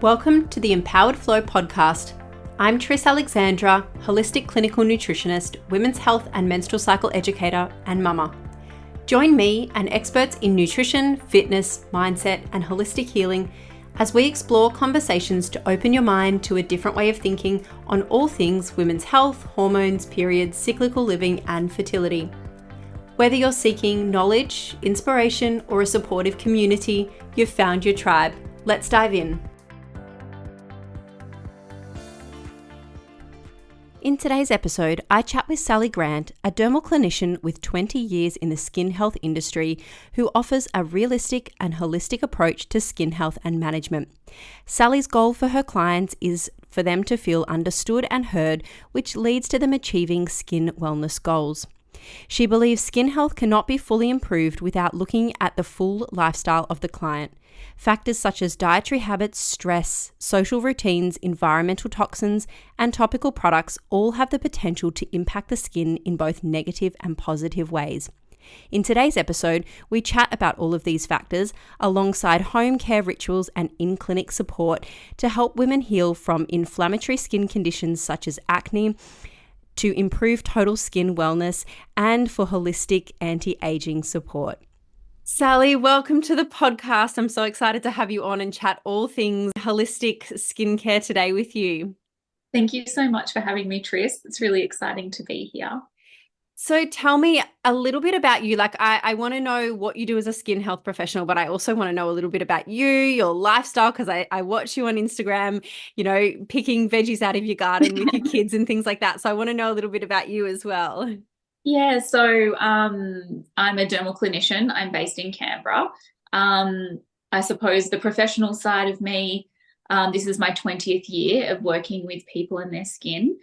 Welcome to the Empowered Flow podcast. I'm Tris Alexandra, holistic clinical nutritionist, women's health and menstrual cycle educator, and mama. Join me and experts in nutrition, fitness, mindset, and holistic healing as we explore conversations to open your mind to a different way of thinking on all things women's health, hormones, periods, cyclical living, and fertility. Whether you're seeking knowledge, inspiration, or a supportive community, you've found your tribe. Let's dive in. In today's episode, I chat with Sally Grant, a dermal clinician with 20 years in the skin health industry who offers a realistic and holistic approach to skin health and management. Sally's goal for her clients is for them to feel understood and heard, which leads to them achieving skin wellness goals. She believes skin health cannot be fully improved without looking at the full lifestyle of the client. Factors such as dietary habits, stress, social routines, environmental toxins, and topical products all have the potential to impact the skin in both negative and positive ways. In today's episode, we chat about all of these factors alongside home care rituals and in-clinic support to help women heal from inflammatory skin conditions such as acne, to improve total skin wellness, and for holistic anti-aging support. Sally, welcome to the podcast. I'm so excited to have you on and chat all things holistic skincare today with you. Thank you so much for having me, Tris. It's really exciting to be here. So tell me a little bit about you. I want to know what you do as a skin health professional, but I also want to know a little bit about you, your lifestyle, because I watch you on Instagram, picking veggies out of your garden with your kids and things like that. So I want to know a little bit about you as well. Yeah, so I'm a dermal clinician. I'm based in Canberra. I suppose the professional side of me, this is my 20th year of working with people and their skin.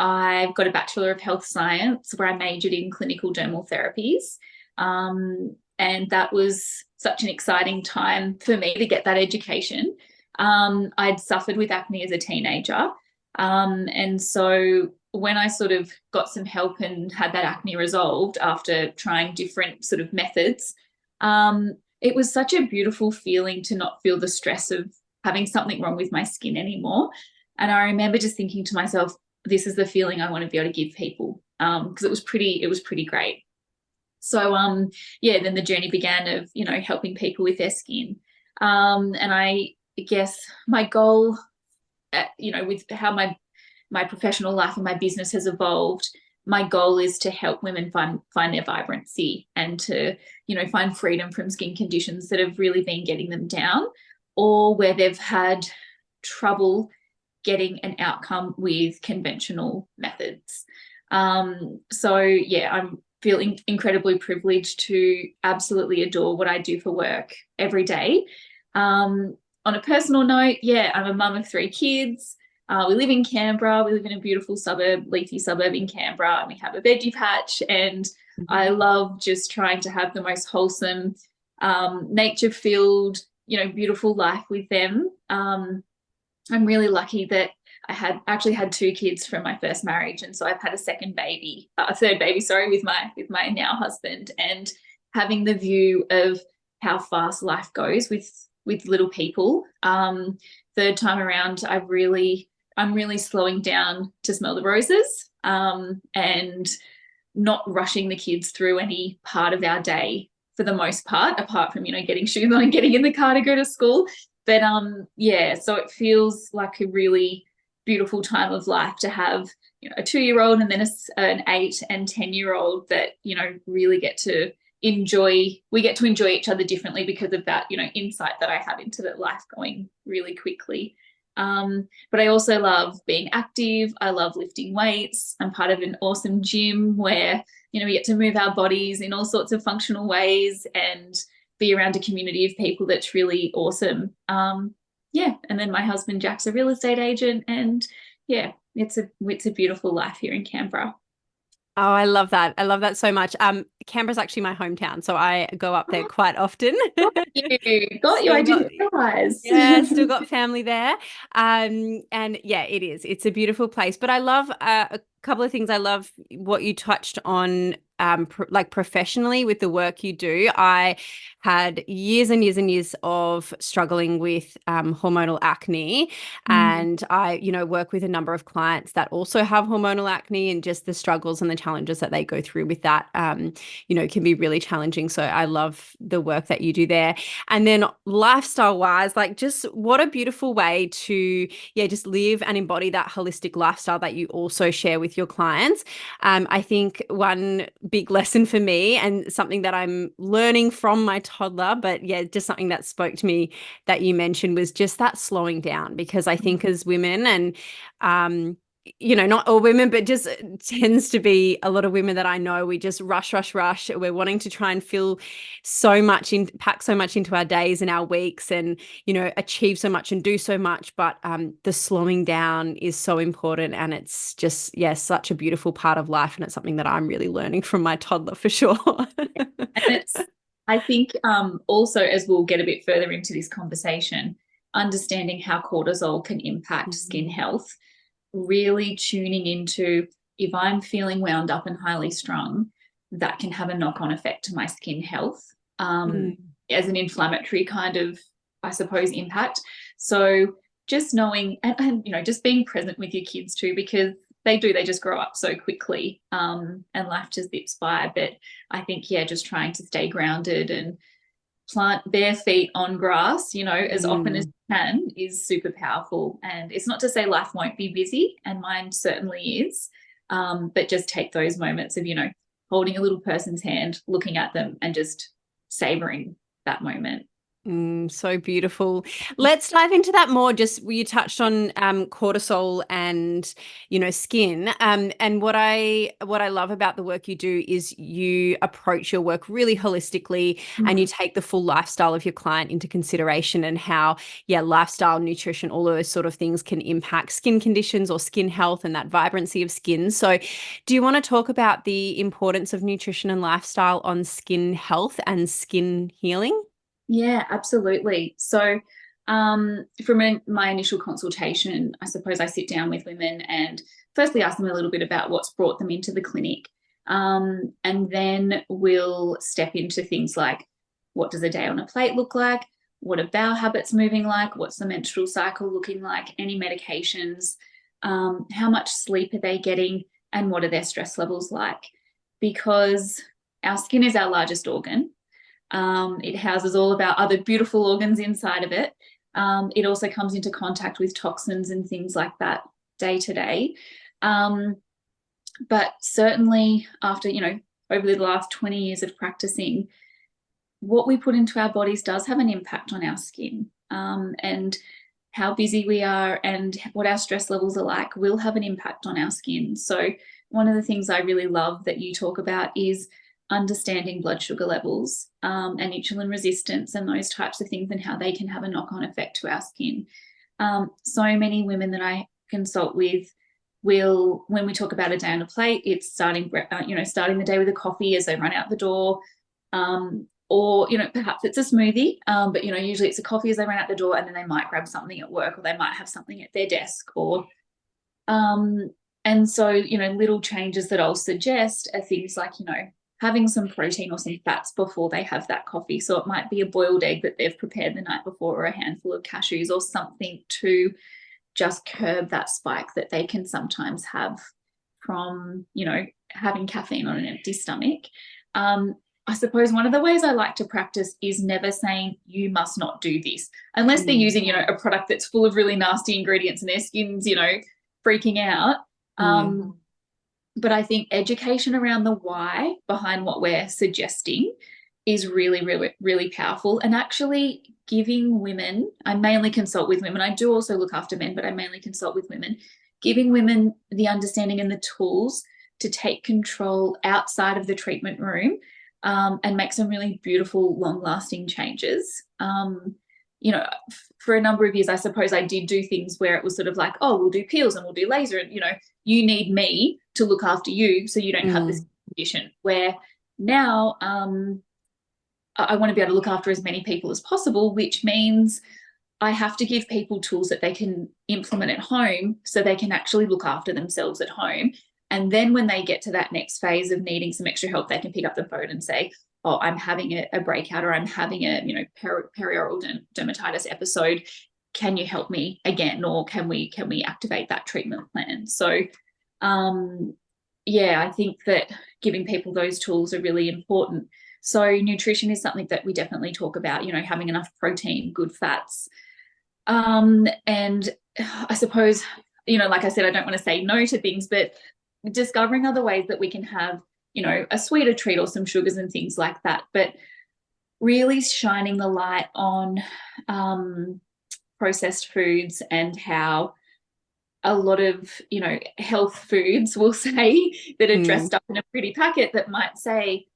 I've got a Bachelor of Health Science where I majored in clinical dermal therapies. And that was such an exciting time for me to get that education. I'd suffered with acne as a teenager. And so when I sort of got some help and had that acne resolved after trying different sort of methods, it was such a beautiful feeling to not feel the stress of having something wrong with my skin anymore. And I remember just thinking to myself, this is the feeling I want to be able to give people, because it was pretty great. So then the journey began of helping people with their skin, and I guess my goal, with how my professional life and my business has evolved, my goal is to help women find their vibrancy and to find freedom from skin conditions that have really been getting them down, or where they've had trouble getting an outcome with conventional methods. I'm feeling incredibly privileged to absolutely adore what I do for work every day. On a personal note, I'm a mum of 3 kids. We live in Canberra. We live in a beautiful leafy suburb in Canberra, and we have a veggie patch, and I love just trying to have the most wholesome, nature-filled, beautiful life with them. I'm really lucky that I had 2 kids from my first marriage, and so I've had a third baby, with my now husband, and having the view of how fast life goes with little people. Third time around, I'm really slowing down to smell the roses, and not rushing the kids through any part of our day for the most part, apart from getting shoes on and getting in the car to go to school. But so it feels like a really beautiful time of life to have a 2-year-old and then an 8 and 10-year-old that really get to enjoy. We get to enjoy each other differently because of that insight that I have into that life going really quickly. But I also love being active. I love lifting weights. I'm part of an awesome gym where we get to move our bodies in all sorts of functional ways and be around a community of people that's really awesome. And then my husband Jack's a real estate agent, and it's a beautiful life here in Canberra. Oh, I love that. I love that so much. Canberra's actually my hometown, so I go up there quite often. Got you. I didn't realize. Yeah, still got family there. It is. It's a beautiful place. But I love a couple of things. I love what you touched on like professionally with the work you do. I had years and years and years of struggling with hormonal acne, and I, work with a number of clients that also have hormonal acne, and just the struggles and the challenges that they go through with that, can be really challenging. So I love the work that you do there. And then lifestyle wise, like, just what a beautiful way to, just live and embody that holistic lifestyle that you also share with your clients. I think one big lesson for me, and something that I'm learning from my toddler, but just something that spoke to me that you mentioned, was just that slowing down. Because I think as women, and not all women, but just tends to be a lot of women that I know, we just rush. We're wanting to try and pack so much into our days and our weeks, and, achieve so much and do so much. But the slowing down is so important, and it's just, such a beautiful part of life. And it's something that I'm really learning from my toddler, for sure. And I think also, as we'll get a bit further into this conversation, understanding how cortisol can impact skin health, really tuning into, if I'm feeling wound up and highly strung, that can have a knock-on effect to my skin health, as an inflammatory kind of, I suppose, impact. So just knowing, and just being present with your kids too, because they just grow up so quickly, and life just zips by. But I think, just trying to stay grounded and plant bare feet on grass, as often as you can, is super powerful. And it's not to say life won't be busy, and mine certainly is, but just take those moments of, holding a little person's hand, looking at them, and just savoring that moment. So beautiful. Let's dive into that more. Just, you touched on cortisol and skin. And what I love about the work you do is you approach your work really holistically, and you take the full lifestyle of your client into consideration, and how lifestyle, nutrition, all of those sort of things can impact skin conditions or skin health and that vibrancy of skin. So do you want to talk about the importance of nutrition and lifestyle on skin health and skin healing? Yeah, absolutely. So from my initial consultation, I suppose I sit down with women and firstly ask them a little bit about what's brought them into the clinic. And then we'll step into things like, what does a day on a plate look like? What are bowel habits moving like? What's the menstrual cycle looking like? Any medications? How much sleep are they getting? And what are their stress levels like? Because our skin is our largest organ. It houses all of our other beautiful organs inside of it. It also comes into contact with toxins and things like that day to day. But certainly after, over the last 20 years of practicing, what we put into our bodies does have an impact on our skin. And how busy we are and what our stress levels are like will have an impact on our skin. So one of the things I really love that you talk about is understanding blood sugar levels, and insulin resistance, and those types of things, and how they can have a knock-on effect to our skin. So many women that I consult with will, when we talk about a day on a plate, it's starting the day with a coffee as they run out the door, or perhaps it's a smoothie, but usually it's a coffee as they run out the door, and then they might grab something at work, or they might have something at their desk, or and so little changes that I'll suggest are things like having some protein or some fats before they have that coffee. So it might be a boiled egg that they've prepared the night before, or a handful of cashews, or something to just curb that spike that they can sometimes have from, having caffeine on an empty stomach. I suppose one of the ways I like to practice is never saying you must not do this, unless they're using, a product that's full of really nasty ingredients and their skin's, freaking out. But I think education around the why behind what we're suggesting is really, really, really powerful. And actually giving women, I mainly consult with women. I do also look after men, but I mainly consult with women, giving women the understanding and the tools to take control outside of the treatment room, and make some really beautiful, long-lasting changes. For a number of years, I suppose I did do things where it was sort of like, oh, we'll do peels and we'll do laser, and you need me to look after you so you don't have this condition. Where now I want to be able to look after as many people as possible, which means I have to give people tools that they can implement at home so they can actually look after themselves at home. And then when they get to that next phase of needing some extra help, they can pick up the phone and say, oh, I'm having a breakout, or I'm having a, peri-oral dermatitis episode. Can you help me again? Or can we activate that treatment plan? So, I think that giving people those tools are really important. So nutrition is something that we definitely talk about, having enough protein, good fats. And I suppose, like I said, I don't want to say no to things, but discovering other ways that we can have, a sweeter treat or some sugars and things like that. But really shining the light on processed foods, and how a lot of, health foods will say that are dressed up in a pretty packet that might say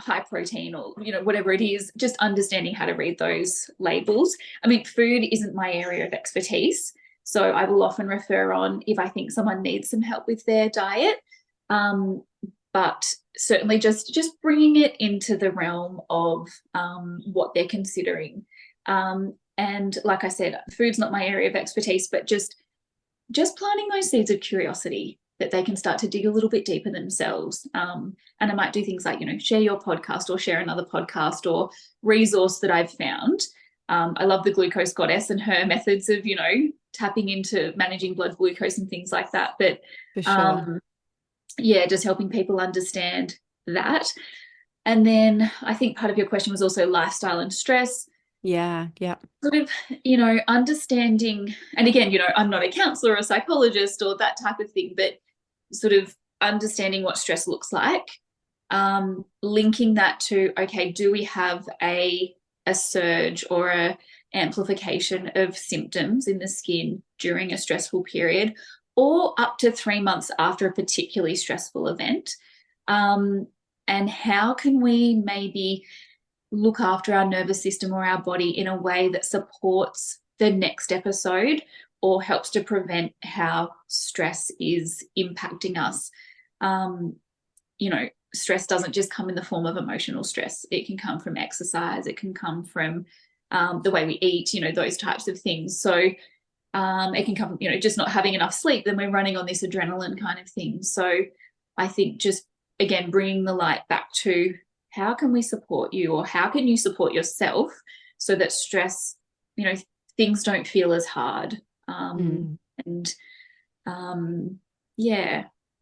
high protein, or, whatever it is, just understanding how to read those labels. I mean, food isn't my area of expertise, so I will often refer on if I think someone needs some help with their diet. But certainly just bringing it into the realm of what they're considering. And like I said, food's not my area of expertise, but just planting those seeds of curiosity that they can start to dig a little bit deeper themselves. And I might do things like, share your podcast or share another podcast or resource that I've found. I love the Glucose Goddess and her methods of, tapping into managing blood glucose and things like that. But For sure. just helping people understand that. And then I think part of your question was also lifestyle and stress. Yeah. Sort of, understanding, and again, I'm not a counselor or a psychologist or that type of thing, but sort of understanding what stress looks like, linking that to, okay, do we have a surge or a amplification of symptoms in the skin during a stressful period, or up to 3 months after a particularly stressful event? And how can we maybe look after our nervous system or our body in a way that supports the next episode, or helps to prevent how stress is impacting us? Stress doesn't just come in the form of emotional stress. It can come from exercise. It can come from the way we eat, those types of things. So it can come from, just not having enough sleep. Then we're running on this adrenaline kind of thing. So I think just, again, bringing the light back to, how can we support you, or how can you support yourself so that stress, things don't feel as hard.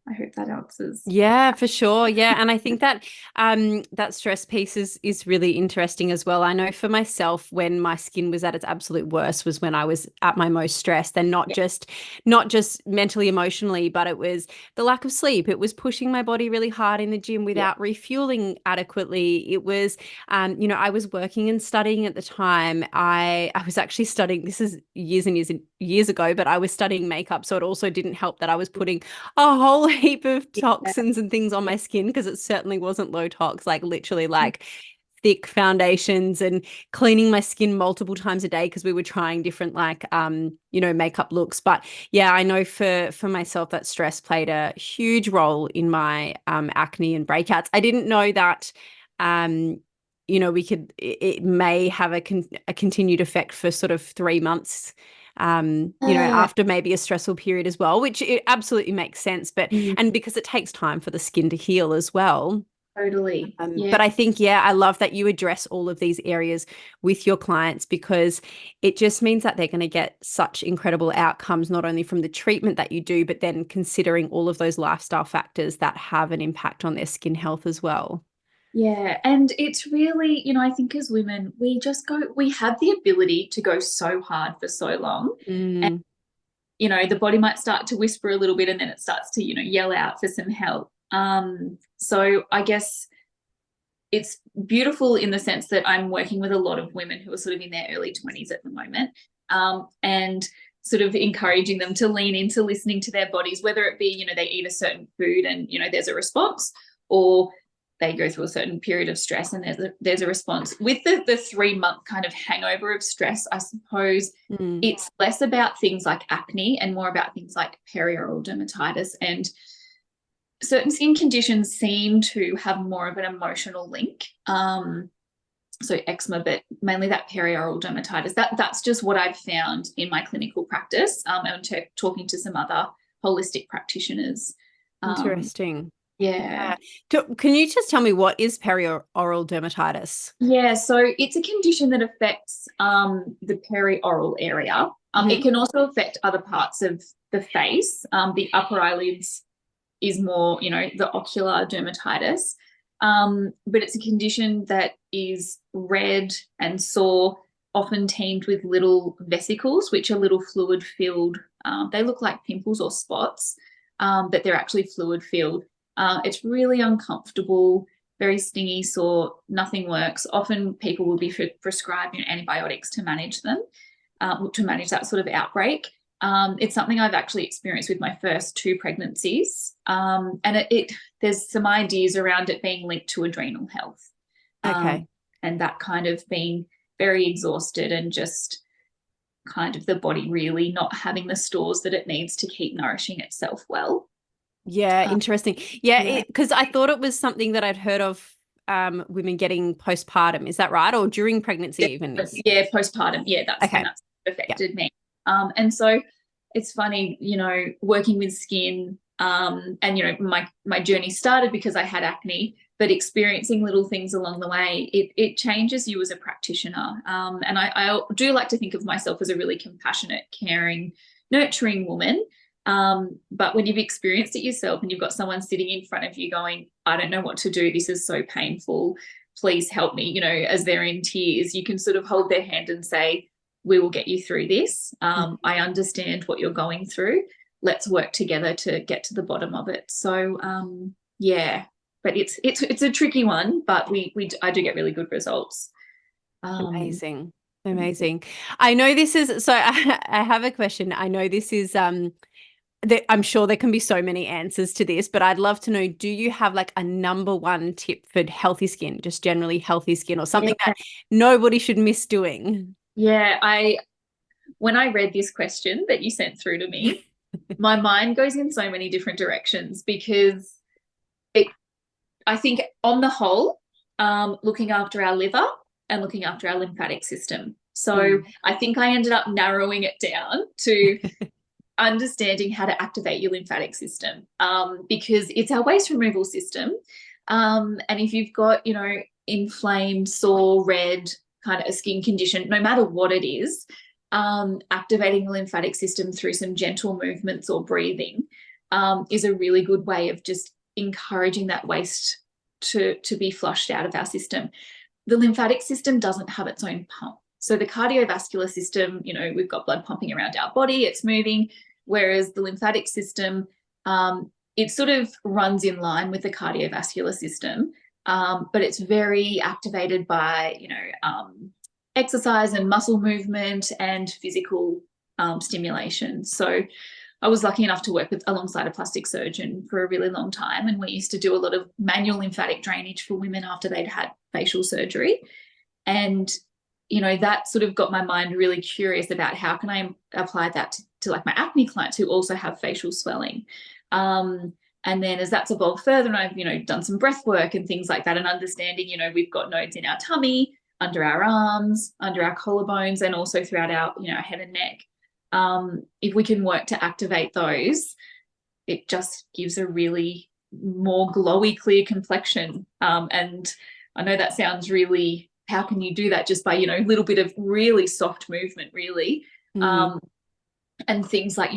I hope that answers. Yeah, for sure. Yeah. And I think that that stress piece is really interesting as well. I know for myself, when my skin was at its absolute worst was when I was at my most stressed, and not just mentally, emotionally, but it was the lack of sleep. It was pushing my body really hard in the gym without refueling adequately. It was, I was working and studying at the time. I was actually studying, this is years and years and years ago, but I was studying makeup. So it also didn't help that I was putting a whole heap of toxins and things on my skin, because it certainly wasn't low tox, like literally like thick foundations, and cleaning my skin multiple times a day because we were trying different makeup looks. But yeah, I know for myself that stress played a huge role in my acne and breakouts. I didn't know that it may have a continued effect for sort of 3 months after maybe a stressful period as well, which it absolutely makes sense. But and because it takes time for the skin to heal as well. Totally. But I think, I love that you address all of these areas with your clients, because it just means that they're going to get such incredible outcomes, not only from the treatment that you do, but then considering all of those lifestyle factors that have an impact on their skin health as well. Yeah. And it's really, I think as women, we have the ability to go so hard for so long. And, the body might start to whisper a little bit, and then it starts to, yell out for some help. So I guess it's beautiful in the sense that I'm working with a lot of women who are sort of in their early 20s at the moment, and sort of encouraging them to lean into listening to their bodies, whether it be, they eat a certain food and, there's a response, or they go through a certain period of stress and there's a response. With the 3 month kind of hangover of stress, I suppose it's less about things like acne and more about things like peri-oral dermatitis, and certain skin conditions seem to have more of an emotional link. So eczema, but mainly that peri-oral dermatitis. That's just what I've found in my clinical practice, and talking to some other holistic practitioners. Interesting. Yeah. Can you just tell me what is peri-oral dermatitis? Yeah, so it's a condition that affects the peri-oral area. It can also affect other parts of the face. The upper eyelids is more, the ocular dermatitis. But it's a condition that is red and sore, often teamed with little vesicles, which are little fluid-filled. They look like pimples or spots, but they're actually fluid-filled. It's really uncomfortable, very stingy, sore, nothing works. Often people will be prescribed antibiotics to manage them, to manage that sort of outbreak. It's something I've actually experienced with my first 2 pregnancies. And there's some ideas around it being linked to adrenal health. Okay. And that kind of being very exhausted and just kind of the body really not having the stores that it needs to keep nourishing itself well. Yeah, interesting. Yeah, Yeah. because I thought it was something that I'd heard of women getting postpartum. Is that right? Or during pregnancy even? Yeah, postpartum. Yeah, that's when that's affected me. And so it's funny, working with skin, and my journey started because I had acne, but experiencing little things along the way, it changes you as a practitioner. And I do like to think of myself as a really compassionate, caring, nurturing woman. But when you've experienced it yourself and you've got someone sitting in front of you going, I don't know what to do, this is so painful, please help me, as they're in tears, you can sort of hold their hand and say, we will get you through this. I understand what you're going through. Let's work together to get to the bottom of it. So yeah, but it's a tricky one, but I do get really good results. Amazing. I know this is, so I have a question. I know this is I'm sure there can be so many answers to this, but I'd love to know, do you have like a number 1 tip for healthy skin, just generally healthy skin, or something that nobody should miss doing? Yeah, when I read this question that you sent through to me, my mind goes in so many different directions because I think on the whole, looking after our liver and looking after our lymphatic system. So I think I ended up narrowing it down to understanding how to activate your lymphatic system, because it's our waste removal system. And if you've got, inflamed, sore, red kind of a skin condition, no matter what it is, activating the lymphatic system through some gentle movements or breathing is a really good way of just encouraging that waste to be flushed out of our system. The lymphatic system doesn't have its own pump. So the cardiovascular system, we've got blood pumping around our body, it's moving, whereas the lymphatic system, it sort of runs in line with the cardiovascular system, but it's very activated by, exercise and muscle movement and physical stimulation. So I was lucky enough to work alongside a plastic surgeon for a really long time, and we used to do a lot of manual lymphatic drainage for women after they'd had facial surgery. And that sort of got my mind really curious about how can I apply that to like my acne clients who also have facial swelling. And then as that's evolved further, and I've, done some breath work and things like that, and understanding, we've got nodes in our tummy, under our arms, under our collarbones, and also throughout our, head and neck. If we can work to activate those, it just gives a really more glowy, clear complexion. And I know that sounds really, how can you do that? Just by, a little bit of really soft movement, really. And things like,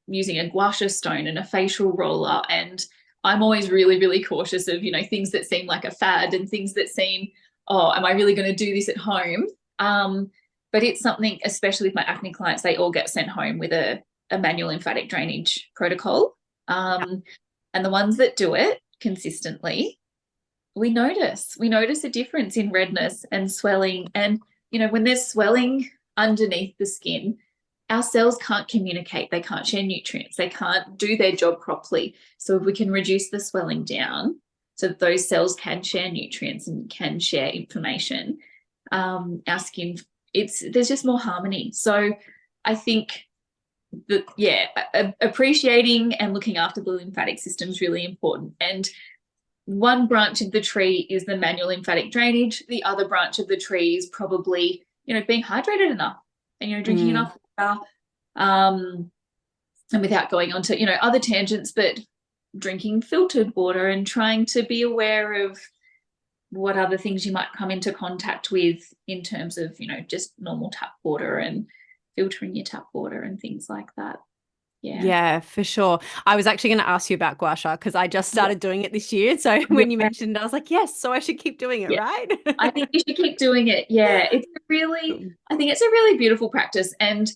using a gua sha stone and a facial roller. And I'm always really, really cautious of, things that seem like a fad and things that seem, oh, am I really going to do this at home? But it's something, especially with my acne clients, they all get sent home with a manual lymphatic drainage protocol. And the ones that do it consistently, we notice a difference in redness and swelling. And, when there's swelling underneath the skin, our cells can't communicate. They can't share nutrients. They can't do their job properly. So if we can reduce the swelling down so that those cells can share nutrients and can share information, our skin, there's just more harmony. So I think that, appreciating and looking after the lymphatic system is really important. And one branch of the tree is the manual lymphatic drainage. The other branch of the tree is probably, being hydrated enough and, drinking enough water, and without going on to, other tangents, but drinking filtered water and trying to be aware of what other things you might come into contact with in terms of, just normal tap water and filtering your tap water and things like that. Yeah, for sure. I was actually going to ask you about gua sha because I just started doing it this year. So when you mentioned it, I was like, yes, so I should keep doing it, right? I think you should keep doing it. Yeah, I think it's a really beautiful practice. And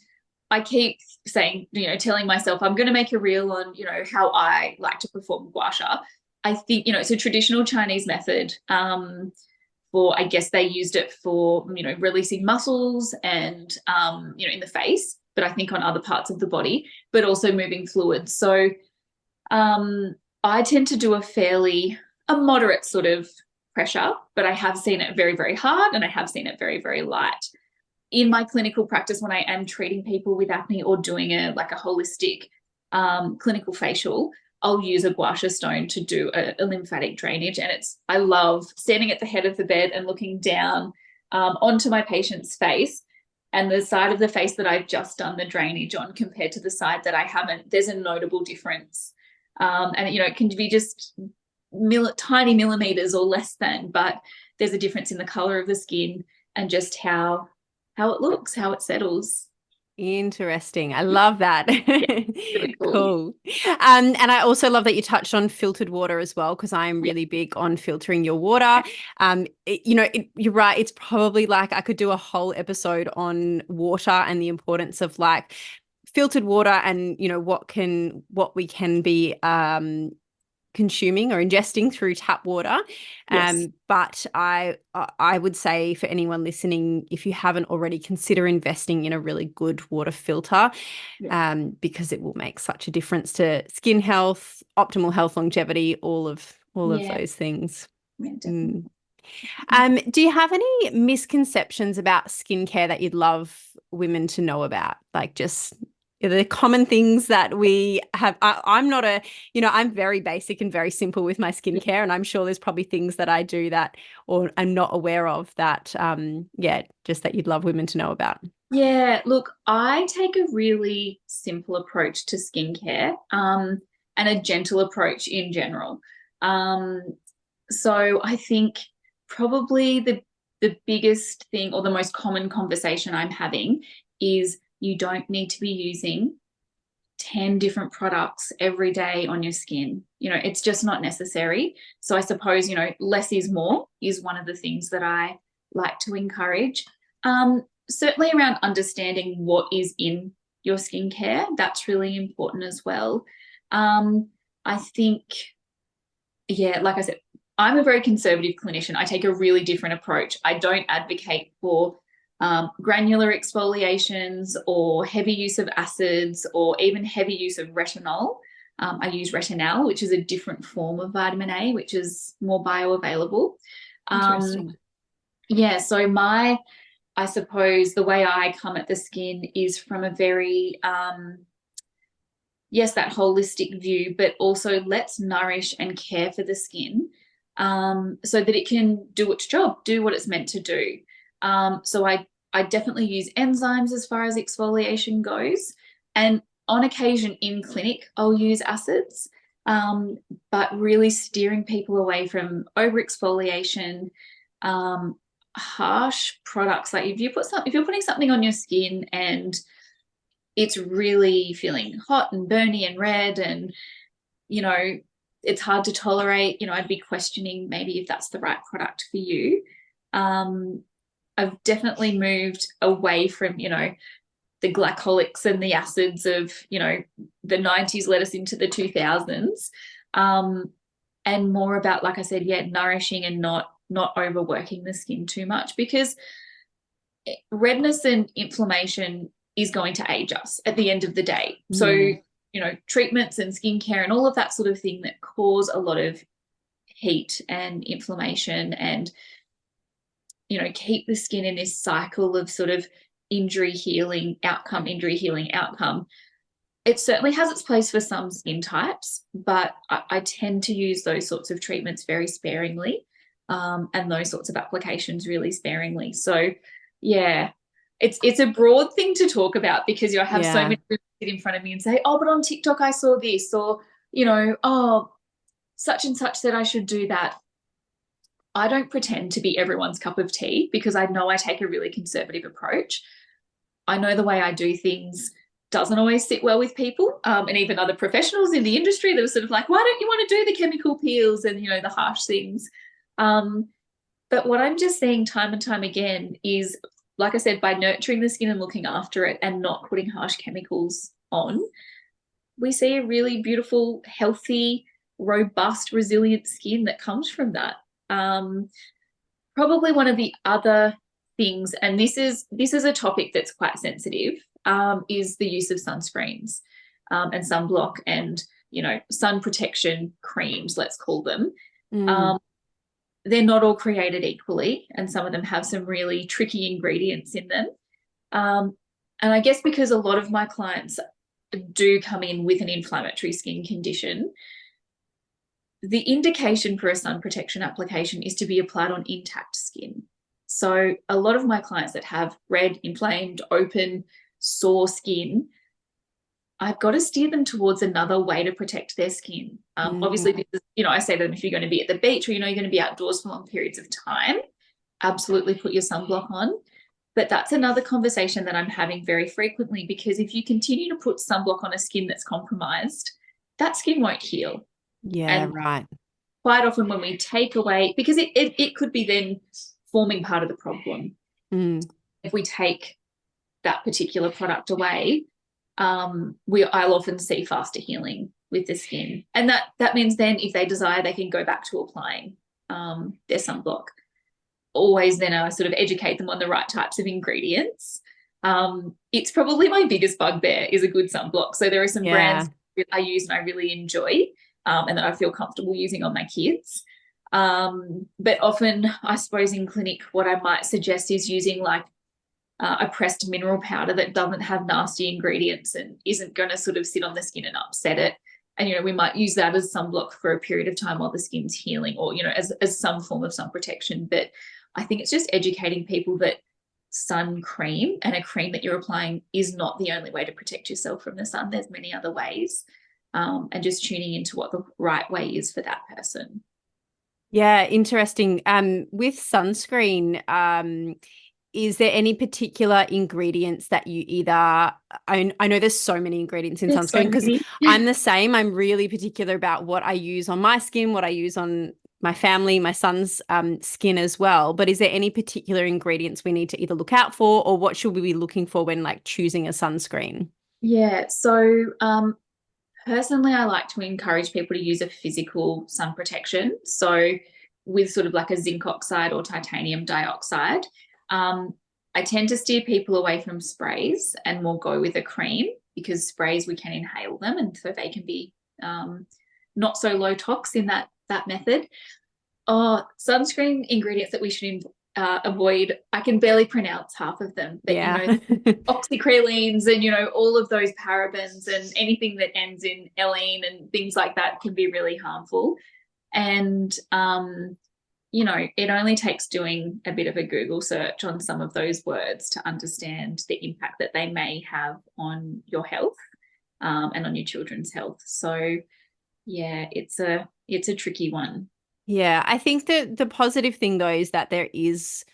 I keep saying, telling myself I'm going to make a reel on, how I like to perform gua sha. I think, it's a traditional Chinese method. I guess they used it for, releasing muscles and, in the face, but I think on other parts of the body, but also moving fluids. So I tend to do a moderate sort of pressure, but I have seen it very, very hard and I have seen it very, very light. In my clinical practice, when I am treating people with acne or doing a holistic clinical facial, I'll use a gua sha stone to do a lymphatic drainage. And I love standing at the head of the bed and looking down onto my patient's face, and the side of the face that I've just done the drainage on compared to the side that I haven't, there's a notable difference. And, it can be just tiny millimeters or less than, but there's a difference in the color of the skin and just how it looks, how it settles. Interesting. I love that. Really cool. And I also love that you touched on filtered water as well, because I'm really big on filtering your water. You're right. It's probably like I could do a whole episode on water and the importance of like filtered water and, what we can be consuming or ingesting through tap water. Yes. But I would say for anyone listening, if you haven't already, consider investing in a really good water filter, because it will make such a difference to skin health, optimal health, longevity, all of those things. Yeah, definitely. Do you have any misconceptions about skincare that you'd love women to know about? Like just the common things that we have. I'm not I'm very basic and very simple with my skincare, and I'm sure there's probably things that I do that or I'm not aware of that, just that you'd love women to know about. Yeah, look, I take a really simple approach to skincare, and a gentle approach in general. So I think probably the biggest thing or the most common conversation I'm having is you don't need to be using 10 different products every day on your skin. It's just not necessary. So I suppose, less is more is one of the things that I like to encourage. Certainly around understanding what is in your skincare, that's really important as well. I think, like I said, I'm a very conservative clinician. I take a really different approach. I don't advocate for granular exfoliations or heavy use of acids or even heavy use of retinol. I use retinol, which is a different form of vitamin A, which is more bioavailable. Interesting. So I suppose the way I come at the skin is from a very, that holistic view, but also let's nourish and care for the skin so that it can do its job, do what it's meant to do. So I definitely use enzymes as far as exfoliation goes. And on occasion in clinic, I'll use acids, but really steering people away from over-exfoliation, harsh products. Like if you're putting something on your skin and it's really feeling hot and burny and red and, it's hard to tolerate, I'd be questioning maybe if that's the right product for you. I've definitely moved away from, the glycolics and the acids of, the 90s led us into the 2000s, and more about, like I said, nourishing and not overworking the skin too much, because redness and inflammation is going to age us at the end of the day. So, treatments and skincare and all of that sort of thing that cause a lot of heat and inflammation and, keep the skin in this cycle of sort of injury healing outcome. It certainly has its place for some skin types, but I tend to use those sorts of treatments very sparingly, and those sorts of applications really sparingly. So, it's a broad thing to talk about because I have so many people sit in front of me and say, oh, but on TikTok I saw this, or, oh, such and such said I should do that. I don't pretend to be everyone's cup of tea because I know I take a really conservative approach. I know the way I do things doesn't always sit well with people, and even other professionals in the industry that were sort of like, why don't you want to do the chemical peels and, the harsh things? But what I'm just seeing time and time again is, like I said, by nurturing the skin and looking after it and not putting harsh chemicals on, we see a really beautiful, healthy, robust, resilient skin that comes from that. Probably one of the other things, and this is a topic that's quite sensitive, is the use of sunscreens and sunblock and sun protection creams, let's call them. They're not all created equally, and some of them have some really tricky ingredients in them. And I guess because a lot of my clients do come in with an inflammatory skin condition, the indication for a sun protection application is to be applied on intact skin. So a lot of my clients that have red, inflamed, open, sore skin, I've got to steer them towards another way to protect their skin. Obviously, this is, I say to them, if you're going to be at the beach or you're going to be outdoors for long periods of time, absolutely put your sunblock on. But that's another conversation that I'm having very frequently, because if you continue to put sunblock on a skin that's compromised, that skin won't heal. Yeah, and right. Quite often when we take away, because it could be then forming part of the problem. If we take that particular product away, I'll often see faster healing with the skin. And that means then if they desire, they can go back to applying their sunblock. Always then I sort of educate them on the right types of ingredients. It's probably my biggest bugbear is a good sunblock. So there are some brands that I use and I really enjoy and that I feel comfortable using on my kids. But often, I suppose in clinic, what I might suggest is using like a pressed mineral powder that doesn't have nasty ingredients and isn't going to sort of sit on the skin and upset it. And, we might use that as sunblock for a period of time while the skin's healing, or, as some form of sun protection. But I think it's just educating people that sun cream and a cream that you're applying is not the only way to protect yourself from the sun. There's many other ways, and just tuning into what the right way is for that person. Yeah, interesting. With sunscreen, is there any particular ingredients that you either, I know there's so many ingredients in sunscreen, because I'm the same. I'm really particular about what I use on my skin, what I use on my family, my son's skin as well. But is there any particular ingredients we need to either look out for, or what should we be looking for when like choosing a sunscreen? Yeah, so personally, I like to encourage people to use a physical sun protection. So with sort of like a zinc oxide or titanium dioxide. I tend to steer people away from sprays and more go with a cream, because sprays, we can inhale them, and so they can be not so low tox in that method. Sunscreen ingredients that we should avoid, I can barely pronounce half of them, but oxycryllenes and all of those parabens and anything that ends in ellene and things like that can be really harmful. And it only takes doing a bit of a Google search on some of those words to understand the impact that they may have on your health and on your children's health. So yeah, it's a tricky one. Yeah, I think that the positive thing though is that there is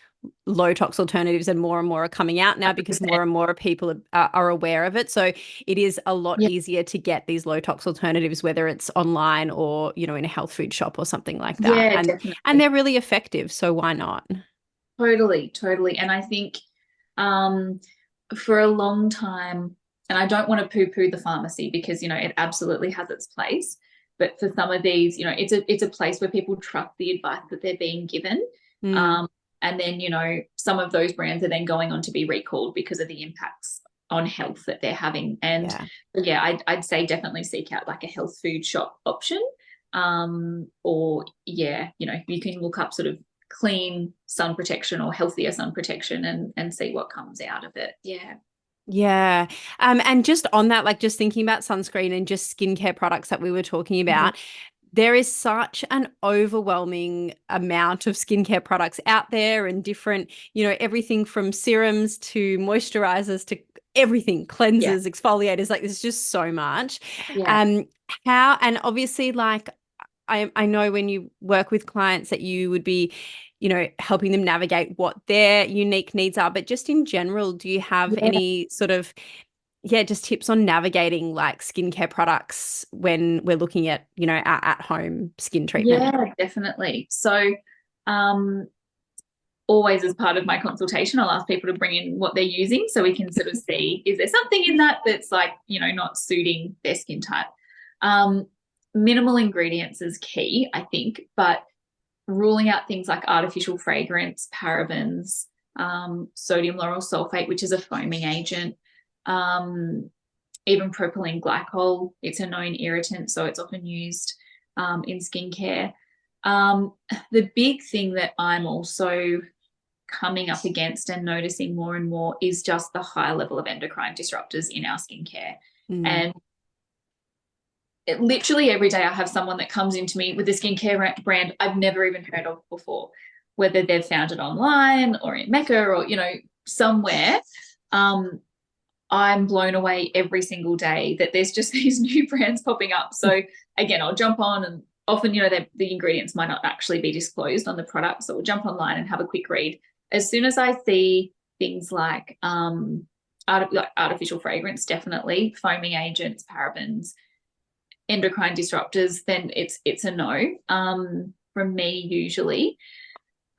low tox alternatives, and more are coming out now because more and more people are aware of it. So it is a lot easier to get these low tox alternatives, whether it's online or, in a health food shop or something like that. Yeah, definitely. And they're really effective. So why not? Totally. And I think for a long time, and I don't want to poo-poo the pharmacy because, it absolutely has its place. But for some of these, it's a place where people trust the advice that they're being given. And then, some of those brands are then going on to be recalled because of the impacts on health that they're having. And I'd say definitely seek out like a health food shop option. Or you can look up sort of clean sun protection or healthier sun protection and see what comes out of it. Yeah. Yeah. And just on that, like just thinking about sunscreen and just skincare products that we were talking about, there is such an overwhelming amount of skincare products out there, and different, everything from serums to moisturizers to everything, Yeah. cleansers, exfoliators, like there's just so much. Yeah. Um, how, and obviously like I know when you work with clients that you would be, helping them navigate what their unique needs are, but just in general, do you have Yeah. any sort of, just tips on navigating like skincare products when we're looking at, our at-home skin treatment? Yeah, definitely. So, always as part of my consultation, I'll ask people to bring in what they're using so we can sort of see, is there something in that that's like, not suiting their skin type. Minimal ingredients is key, I think, but ruling out things like artificial fragrance, parabens, sodium lauryl sulfate, which is a foaming agent, even propylene glycol. It's a known irritant, so it's often used in skincare. The big thing that I'm also coming up against and noticing more and more is just the high level of endocrine disruptors in our skincare. And literally every day I have someone that comes into me with a skincare brand I've never even heard of before, whether they've found it online or in Mecca or, somewhere. I'm blown away every single day that there's just these new brands popping up. So again, I'll jump on, and often, the ingredients might not actually be disclosed on the product. So we'll jump online and have a quick read. As soon as I see things like artificial fragrance, definitely, foaming agents, parabens, endocrine disruptors, then it's a no from me usually.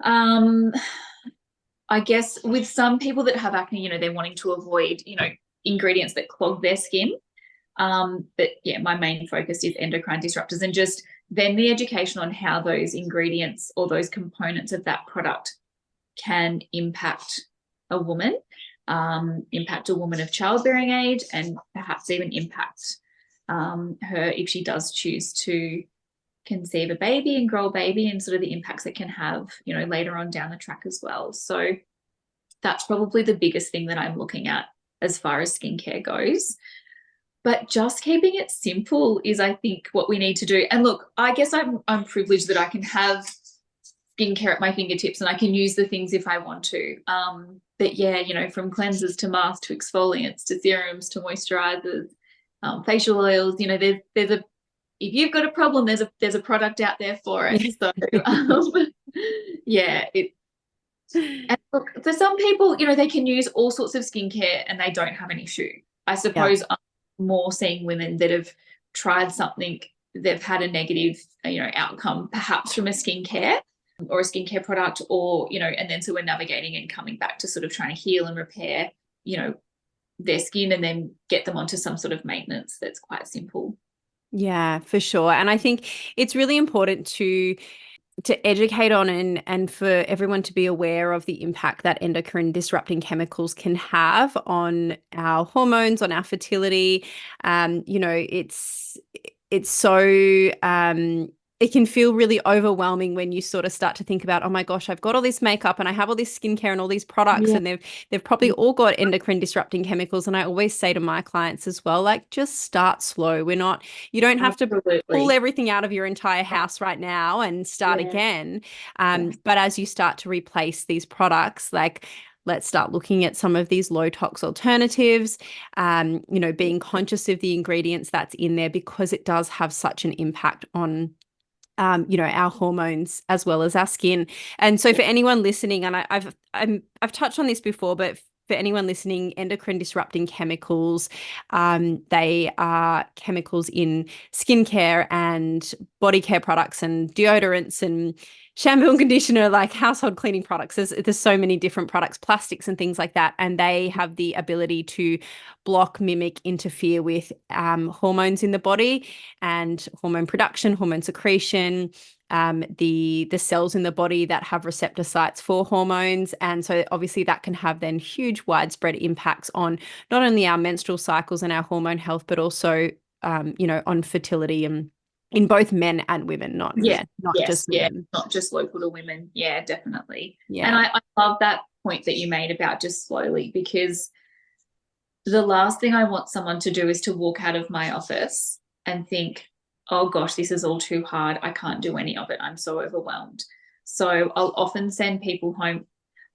I guess with some people that have acne, they're wanting to avoid, ingredients that clog their skin. But yeah, my main focus is endocrine disruptors, and just then the education on how those ingredients or those components of that product can impact a woman, of childbearing age, and perhaps even impact her if she does choose to conceive a baby and grow a baby, and sort of the impacts it can have, later on down the track as well. So that's probably the biggest thing that I'm looking at as far as skincare goes. But just keeping it simple is, I think, what we need to do. And look, I guess I'm privileged that I can have skincare at my fingertips and I can use the things if I want to. But yeah, from cleansers to masks to exfoliants to serums to moisturizers, facial oils, if you've got a problem, there's a product out there for it. So yeah, and look, for some people, they can use all sorts of skincare and they don't have an issue. I suppose I'm more seeing women that have tried something, they've had a negative, outcome, perhaps from a skincare or a skincare product, or, and then so we're navigating and coming back to sort of trying to heal and repair, their skin, and then get them onto some sort of maintenance that's quite simple. Yeah, for sure. And I think it's really important to educate on and for everyone to be aware of the impact that endocrine disrupting chemicals can have on our hormones, on our fertility. It's so it can feel really overwhelming when you sort of start to think about, oh my gosh, I've got all this makeup and I have all this skincare and all these products, and they've probably all got endocrine disrupting chemicals. And I always say to my clients as well, like, just start slow. You don't have to pull everything out of your entire house right now and start again. But as you start to replace these products, like, let's start looking at some of these low tox alternatives, being conscious of the ingredients that's in there, because it does have such an impact on our hormones as well as our skin. And so for anyone listening, and I've touched on this before, but for anyone listening, endocrine disrupting chemicals, they are chemicals in skincare and body care products and deodorants and shampoo and conditioner, like household cleaning products. There's so many different products, plastics and things like that. And they have the ability to block, mimic, interfere with hormones in the body and hormone production, hormone secretion, the cells in the body that have receptor sites for hormones. And so obviously that can have then huge widespread impacts on not only our menstrual cycles and our hormone health, but also, on fertility and in both men and women, not just women. Not just local to women. Yeah, definitely. Yeah. And I love that point that you made about just slowly, because the last thing I want someone to do is to walk out of my office and think, oh gosh, this is all too hard. I can't do any of it. I'm so overwhelmed. So I'll often send people home.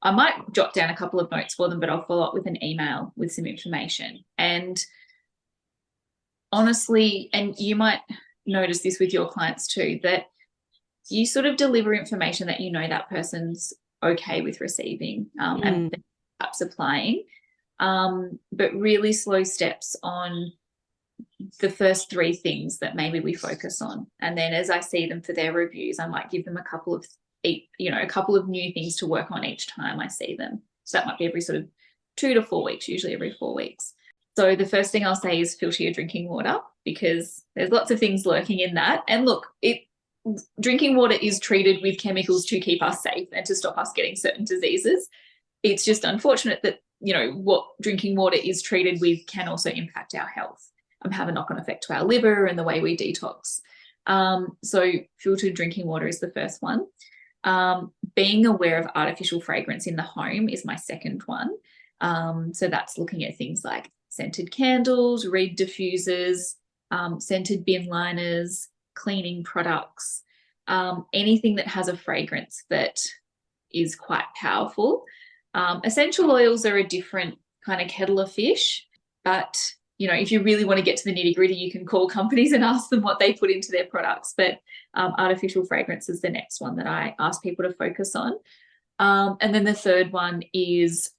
I might jot down a couple of notes for them, but I'll follow up with an email with some information. And honestly, and you might notice this with your clients too, that you sort of deliver information that you know that person's okay with receiving and perhaps applying, but really slow steps on the first 3 things that maybe we focus on. And then as I see them for their reviews, I might give them a couple of new things to work on each time I see them. So that might be every sort of 2 to 4 weeks, usually every 4 weeks. So the first thing I'll say is filter your drinking water, because there's lots of things lurking in that. And look, drinking water is treated with chemicals to keep us safe and to stop us getting certain diseases. It's just unfortunate that, what drinking water is treated with can also impact our health and have a knock-on effect to our liver and the way we detox. So filtered drinking water is the first one. Being aware of artificial fragrance in the home is my second one. So that's looking at things like scented candles, reed diffusers, scented bin liners, cleaning products, anything that has a fragrance that is quite powerful. Essential oils are a different kind of kettle of fish, but if you really want to get to the nitty gritty, you can call companies and ask them what they put into their products. But artificial fragrance is the next one that I ask people to focus on. And then the third one is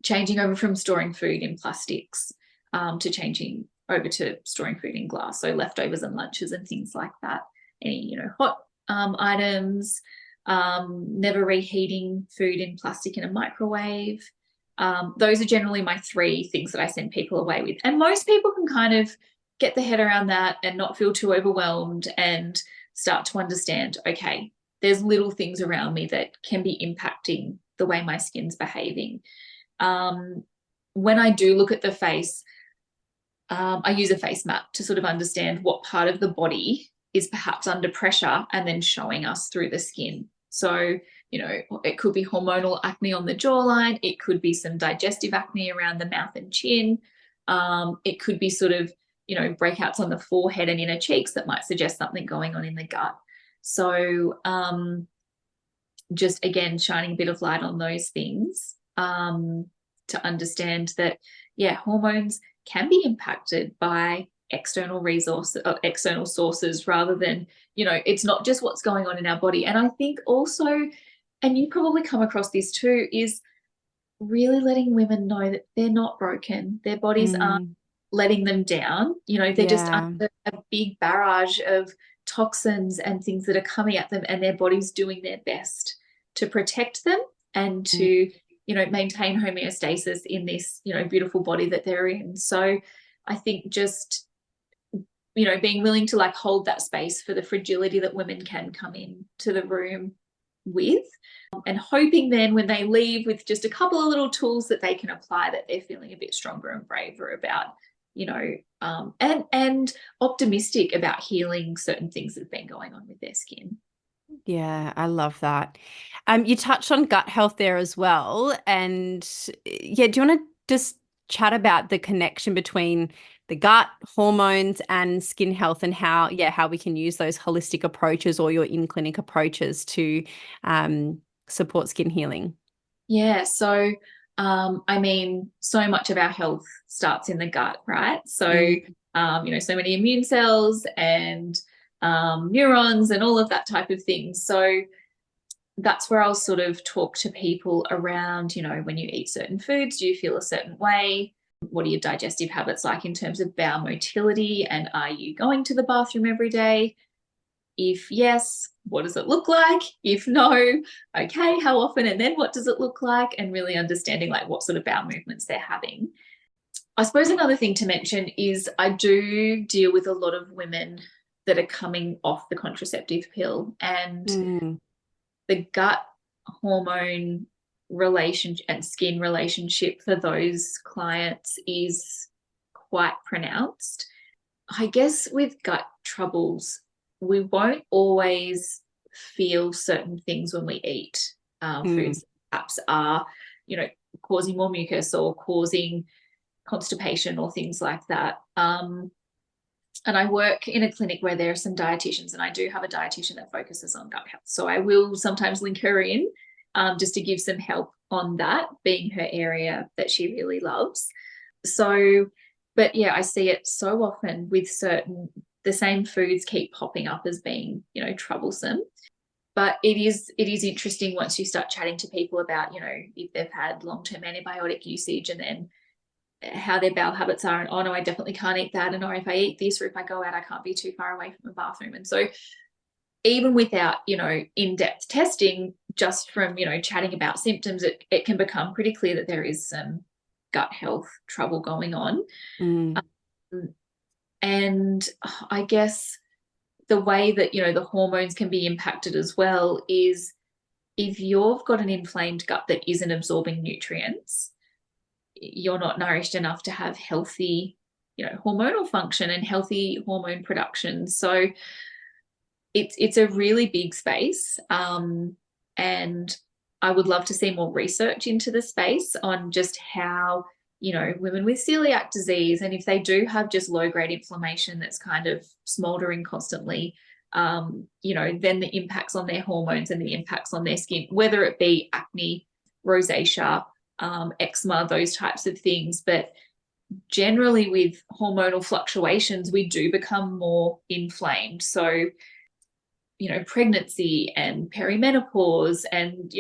changing over from storing food in plastics to changing over to storing food in glass. So leftovers and lunches and things like that. Any, hot items, never reheating food in plastic in a microwave. Those are generally my 3 things that I send people away with. And most people can kind of get their head around that and not feel too overwhelmed and start to understand, okay, there's little things around me that can be impacting the way my skin's behaving. When I do look at the face, I use a face map to sort of understand what part of the body is perhaps under pressure and then showing us through the skin. So, it could be hormonal acne on the jawline. It could be some digestive acne around the mouth and chin. It could be sort of, breakouts on the forehead and inner cheeks that might suggest something going on in the gut. So just, again, shining a bit of light on those things to understand that, hormones can be impacted by external sources rather than, it's not just what's going on in our body. And I think also, and you probably come across this too, is really letting women know that they're not broken. Their bodies aren't letting them down. They're just under a big barrage of toxins and things that are coming at them, and their body's doing their best to protect them and to, maintain homeostasis in this, beautiful body that they're in. So I think just, being willing to hold that space for the fragility that women can come in to the room with, and hoping then when they leave with just a couple of little tools that they can apply, that they're feeling a bit stronger and braver about, and optimistic about healing certain things that have been going on with their skin. Yeah, I love that. You touched on gut health there as well. And do you want to just chat about the connection between the gut, hormones, and skin health, and how we can use those holistic approaches or your in-clinic approaches to support skin healing? Yeah, so so much of our health starts in the gut, right? So so many immune cells and neurons and all of that type of thing. So that's where I'll sort of talk to people around, when you eat certain foods, do you feel a certain way? What are your digestive habits like in terms of bowel motility? And are you going to the bathroom every day? If yes, what does it look like? If no, okay, how often? And then what does it look like? And really understanding what sort of bowel movements they're having. I suppose another thing to mention is I do deal with a lot of women that are coming off the contraceptive pill, and the gut hormone relationship and skin relationship for those clients is quite pronounced. I guess with gut troubles, we won't always feel certain things when we eat foods that perhaps are, causing more mucus or causing constipation or things like that. And I work in a clinic where there are some dietitians, and I do have a dietitian that focuses on gut health. So I will sometimes link her in just to give some help on that, being her area that she really loves. So, but yeah, I see it so often with the same foods keep popping up as being, troublesome. But it is interesting once you start chatting to people about, if they've had long-term antibiotic usage and then how their bowel habits are, and oh no, I definitely can't eat that, and or if I eat this or if I go out, I can't be too far away from a bathroom. And so even without, in-depth testing, just from, chatting about symptoms, it can become pretty clear that there is some gut health trouble going on. And I guess the way that, the hormones can be impacted as well is if you've got an inflamed gut that isn't absorbing nutrients, you're not nourished enough to have healthy, hormonal function and healthy hormone production. So it's a really big space. And I would love to see more research into the space on just how, women with celiac disease, and if they do have just low-grade inflammation that's kind of smoldering constantly, then the impacts on their hormones and the impacts on their skin, whether it be acne, rosacea, eczema, those types of things. But generally with hormonal fluctuations, we do become more inflamed. So, pregnancy and perimenopause and,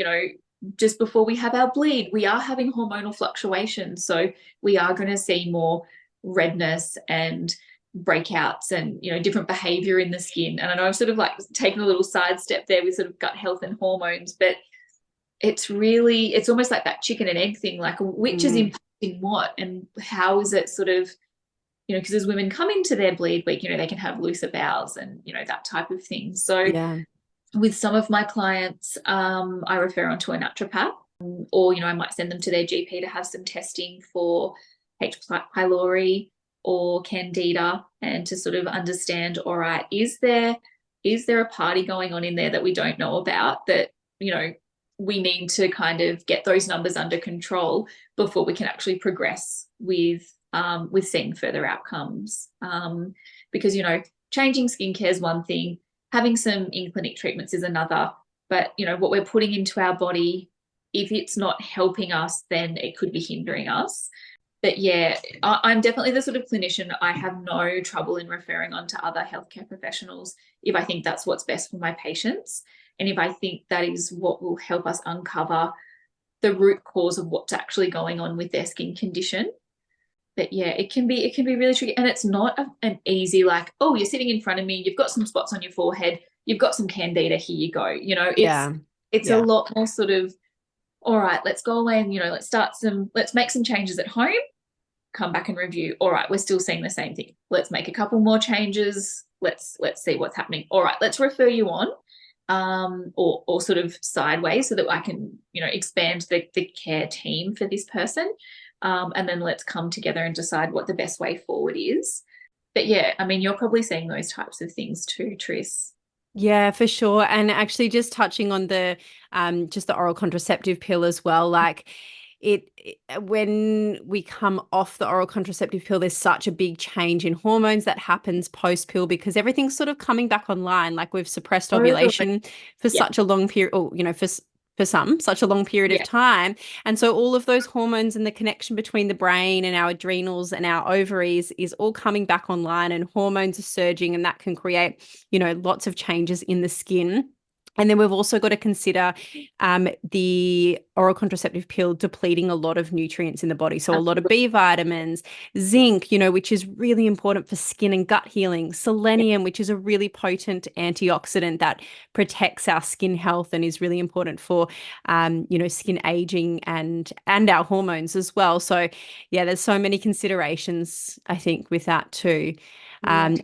just before we have our bleed, we are having hormonal fluctuations. So we are going to see more redness and breakouts and, different behavior in the skin. And I know I've sort of like taken a little sidestep there with sort of gut health and hormones, but it's almost like that chicken and egg thing, like which is impacting what, and how is it sort of, because as women come into their bleed week, they can have looser bowels and, that type of thing. So with some of my clients, I refer on to a naturopath, or, I might send them to their GP to have some testing for H. pylori or candida, and to sort of understand, all right, is there a party going on in there that we don't know about, that, we need to kind of get those numbers under control before we can actually progress with seeing further outcomes. Because, changing skincare is one thing, having some in-clinic treatments is another, but, what we're putting into our body, if it's not helping us, then it could be hindering us. But yeah, I'm definitely the sort of clinician, I have no trouble in referring on to other healthcare professionals if I think that's what's best for my patients. And if I think that is what will help us uncover the root cause of what's actually going on with their skin condition. But yeah, it can be really tricky. And it's not an easy, like, oh, you're sitting in front of me, you've got some spots on your forehead, you've got some candida, here you go. It's a lot more sort of, all right, let's go away and, let's make some changes at home, come back and review. All right, we're still seeing the same thing. Let's make a couple more changes. Let's see what's happening. All right, let's refer you on. Or sort of sideways, so that I can, expand the care team for this person. And then let's come together and decide what the best way forward is. But yeah, I mean, you're probably seeing those types of things too, Tris. Yeah, for sure. And actually just touching on the just the oral contraceptive pill as well, like when we come off the oral contraceptive pill, there's such a big change in hormones that happens post pill, because everything's sort of coming back online. Like we've suppressed ovulation for such a long period, or, for some, such a long period of time. And so all of those hormones and the connection between the brain and our adrenals and our ovaries is all coming back online, and hormones are surging, and that can create, lots of changes in the skin. And then we've also got to consider the oral contraceptive pill depleting a lot of nutrients in the body. So a lot of B vitamins, zinc, which is really important for skin and gut healing, selenium, which is a really potent antioxidant that protects our skin health and is really important for, skin aging and our hormones as well. So yeah, there's so many considerations, I think, with that too. And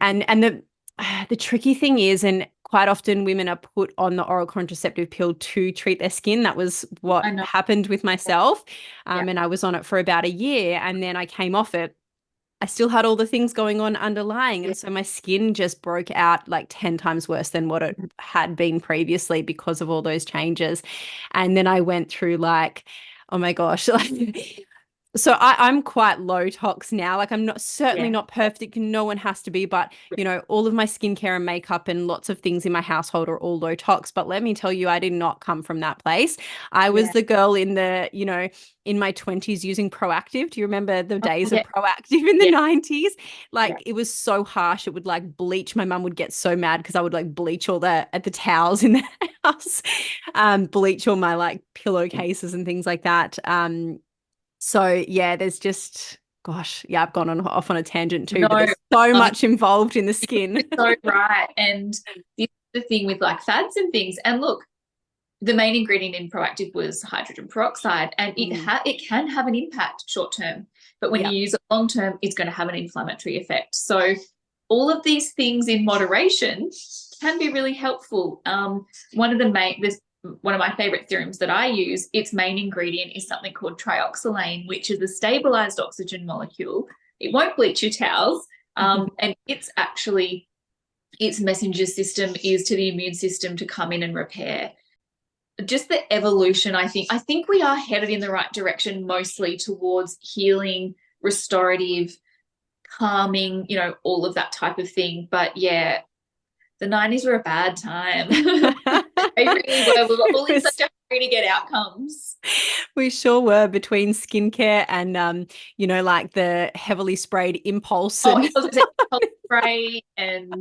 the tricky thing is, and quite often women are put on the oral contraceptive pill to treat their skin. That was what happened with myself. And I was on it for about a year, and then I came off it. I still had all the things going on underlying. And so my skin just broke out like 10 times worse than what it had been previously because of all those changes. And then I went through like, oh my gosh, like So I'm quite low tox now. Like I'm not certainly Yeah. not perfect. No one has to be, but you know, all of my skincare and makeup and lots of things in my household are all low tox. But let me tell you, I did not come from that place. I was Yeah. the girl in the, you know, in my 20s using Proactive. Do you remember the Oh, days of yeah. Proactive in the Yeah. 90s? Yeah. Like it was so harsh. It would like bleach. My mum would get so mad because I would like bleach all the towels in the house, bleach all my like pillowcases and things like that. So yeah, there's just, gosh, yeah, I've gone on off on a tangent too, but No, there's so um, much involved in the skin. so right. And this is the thing with like fads and things. And look, the main ingredient in Proactive was hydrogen peroxide, and Mm, it can have an impact short term, but when yeah, you use it long term, it's going to have an inflammatory effect. So all of these things in moderation can be really helpful. One of the main this one of my favorite serums that I use, its main ingredient is something called trioxylane, which is a stabilized oxygen molecule. It won't bleach your towels, and it's actually its messenger system is to the immune system to come in and repair. Just the evolution, I think we are headed in the right direction, mostly towards healing, restorative, calming, you know, all of that type of thing. But yeah, the 90s were a bad time. They really were. We were It all in was, such a hurry to get outcomes. we sure were between skincare and you know, like the heavily sprayed impulse Oh, and it was a spray and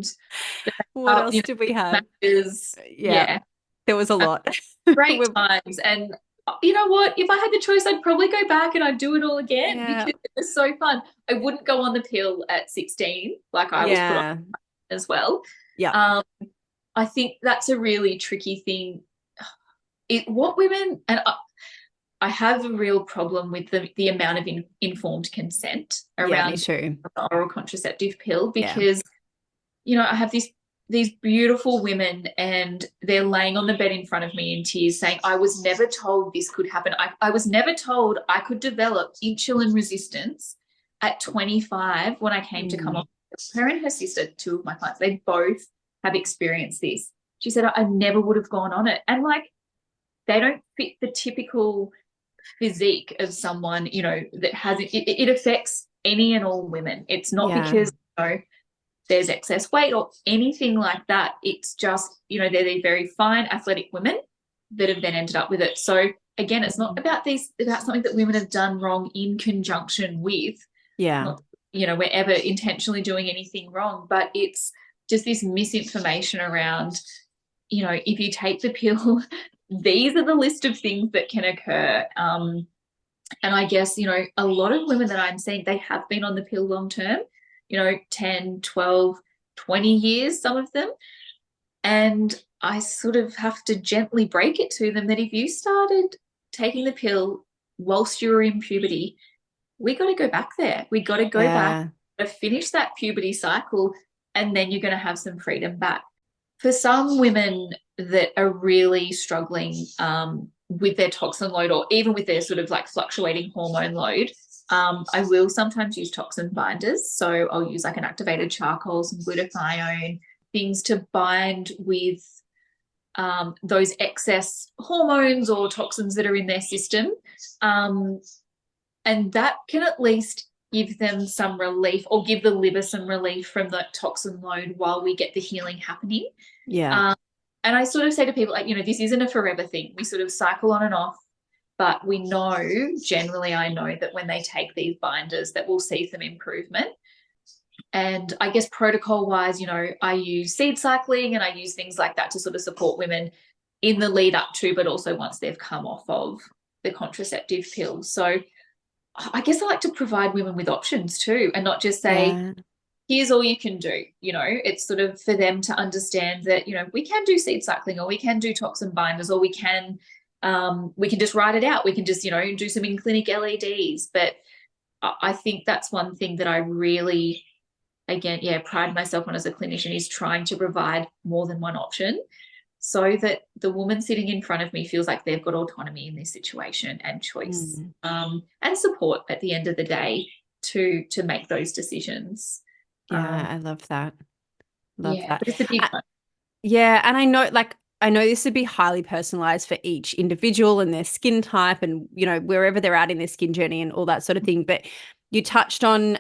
the what else you did we know, have? matches. Yeah, Yeah, there was a lot. great We've- times. And you know what? If I had the choice, I'd probably go back and I'd do it all again yeah, because it was so fun. I wouldn't go on the pill at 16 like I was put on yeah, as well. yeah, Um, I think that's a really tricky thing. What women, and I have a real problem with the amount of informed consent yeah, me around too. the oral contraceptive pill, Yeah. because you know, I have these beautiful women and they're laying on the bed in front of me in tears saying, I was never told this could happen. I was never told I could develop insulin resistance at 25 when I came to come Mm. off. Her and her sister, two of my clients, they both have experienced this. She said, I never would have gone on it. And like, they don't fit the typical physique of someone, you know, that has it affects any and all women. It's not Yeah. because, you know, there's excess weight or anything like that. It's just, you know, they're these very fine athletic women that have then ended up with it. So again, it's not about something that women have done wrong in conjunction with, Yeah. not, you know, we're ever intentionally doing anything wrong, but it's just this misinformation around, you know, if you take the pill, these are the list of things that can occur. And I guess, you know, a lot of women that I'm seeing, they have been on the pill long term, you know, 10, 12, 20 years, some of them. And I sort of have to gently break it to them that if you started taking the pill whilst you were in puberty, we got to go back there. We got to go back Yeah. to finish that puberty cycle, and then you're going to have some freedom back. For some women that are really struggling with their toxin load, or even with their sort of like fluctuating hormone load, I will sometimes use toxin binders. So I'll use like an activated charcoal, some glutathione, things to bind with those excess hormones or toxins that are in their system. And that can at least give them some relief, or give the liver some relief from the toxin load while we get the healing happening. Yeah. And I sort of say to people, like, you know, this isn't a forever thing. We sort of cycle on and off, but we know, generally, I know that when they take these binders that we'll see some improvement. And I guess protocol wise, you know, I use seed cycling and I use things like that to sort of support women in the lead up to, but also once they've come off of the contraceptive pill. So I guess I like to provide women with options too, and not just say, Yeah. here's all you can do. You know, it's sort of for them to understand that, you know, we can do seed cycling, or we can do toxin binders, or we can just write it out. We can just, you know, do some in-clinic LEDs. But I think that's one thing that I really, again, yeah, pride myself on as a clinician, is trying to provide more than one option, so that the woman sitting in front of me feels like they've got autonomy in this situation and choice, Mm. and support at the end of the day to make those decisions. Yeah, I love that. Love Yeah, that. but it's a big one. Yeah, and I know, like, I know this would be highly personalized for each individual and their skin type and, you know, wherever they're at in their skin journey and all that sort of thing. But you touched on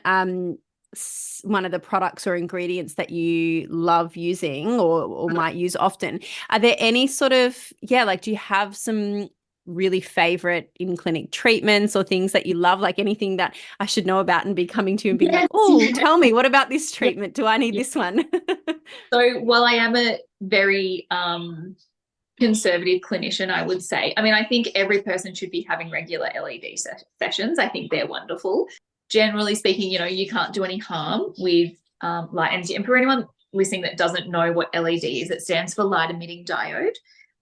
one of the products or ingredients that you love using or might use often. Are there any sort of, like, do you have some really favorite in-clinic treatments or things that you love, like anything that I should know about and be coming to you and being like, oh, tell me, what about this treatment? Do I need this one? So while I am a very conservative clinician, I would say, I mean, I think every person should be having regular LED sessions. I think they're wonderful. Generally speaking, you know, you can't do any harm with light energy. And for anyone listening that doesn't know what LED is, it stands for light emitting diode.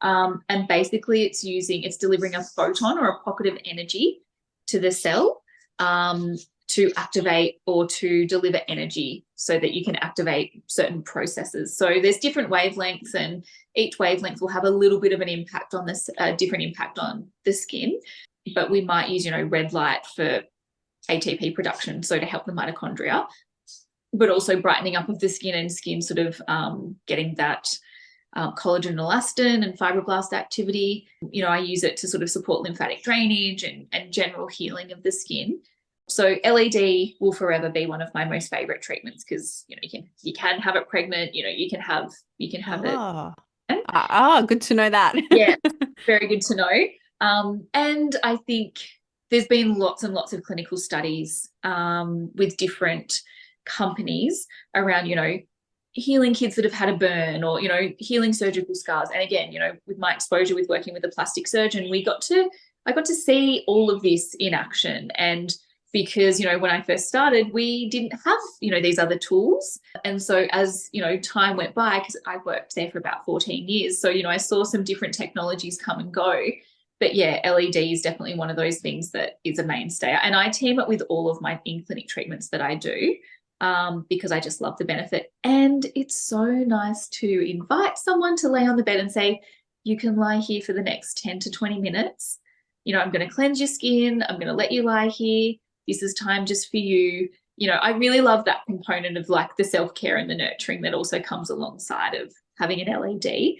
And basically it's delivering a photon or a pocket of energy to the cell to activate or to deliver energy so that you can activate certain processes. So there's different wavelengths, and each wavelength will have a little bit of an impact on this, different impact on the skin. But we might use, you know, red light for ATP production, so to help the mitochondria, but also brightening up of the skin and skin sort of getting that collagen and elastin and fibroblast activity. You know, I use it to sort of support lymphatic drainage and general healing of the skin. So LED will forever be one of my most favorite treatments because, you know, you can have it pregnant, you know, you can have it. Good to know that. Yeah, very good to know. And I think there's been lots and lots of clinical studies with different companies around, you know, healing kids that have had a burn or, you know, healing surgical scars. And again, you know, with my exposure with working with a plastic surgeon, I got to see all of this in action. And because, you know, when I first started, we didn't have, you know, these other tools. And so as, you know, time went by, because I worked there for about 14 years. So, you know, I saw some different technologies come and go. But yeah, LED is definitely one of those things that is a mainstay. And I team it with all of my in-clinic treatments that I do because I just love the benefit. And it's so nice to invite someone to lay on the bed and say, you can lie here for the next 10 to 20 minutes. You know, I'm going to cleanse your skin. I'm going to let you lie here. This is time just for you. You know, I really love that component of like the self-care and the nurturing that also comes alongside of having an LED.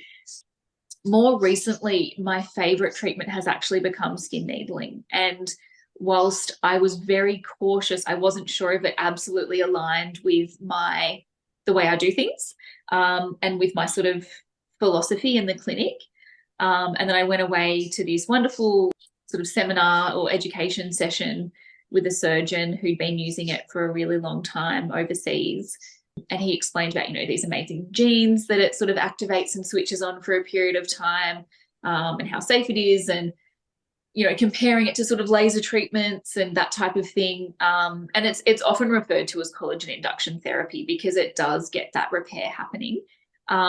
More recently, my favorite treatment has actually become skin needling. And whilst I was very cautious, I wasn't sure if it absolutely aligned with the way I do things and with my sort of philosophy in the clinic. And then I went away to this wonderful sort of seminar or education session with a surgeon who'd been using it for a really long time overseas. And he explained about, you know, these amazing genes that it sort of activates and switches on for a period of time and how safe it is, and, you know, comparing it to sort of laser treatments and that type of thing. And it's often referred to as collagen induction therapy because it does get that repair happening.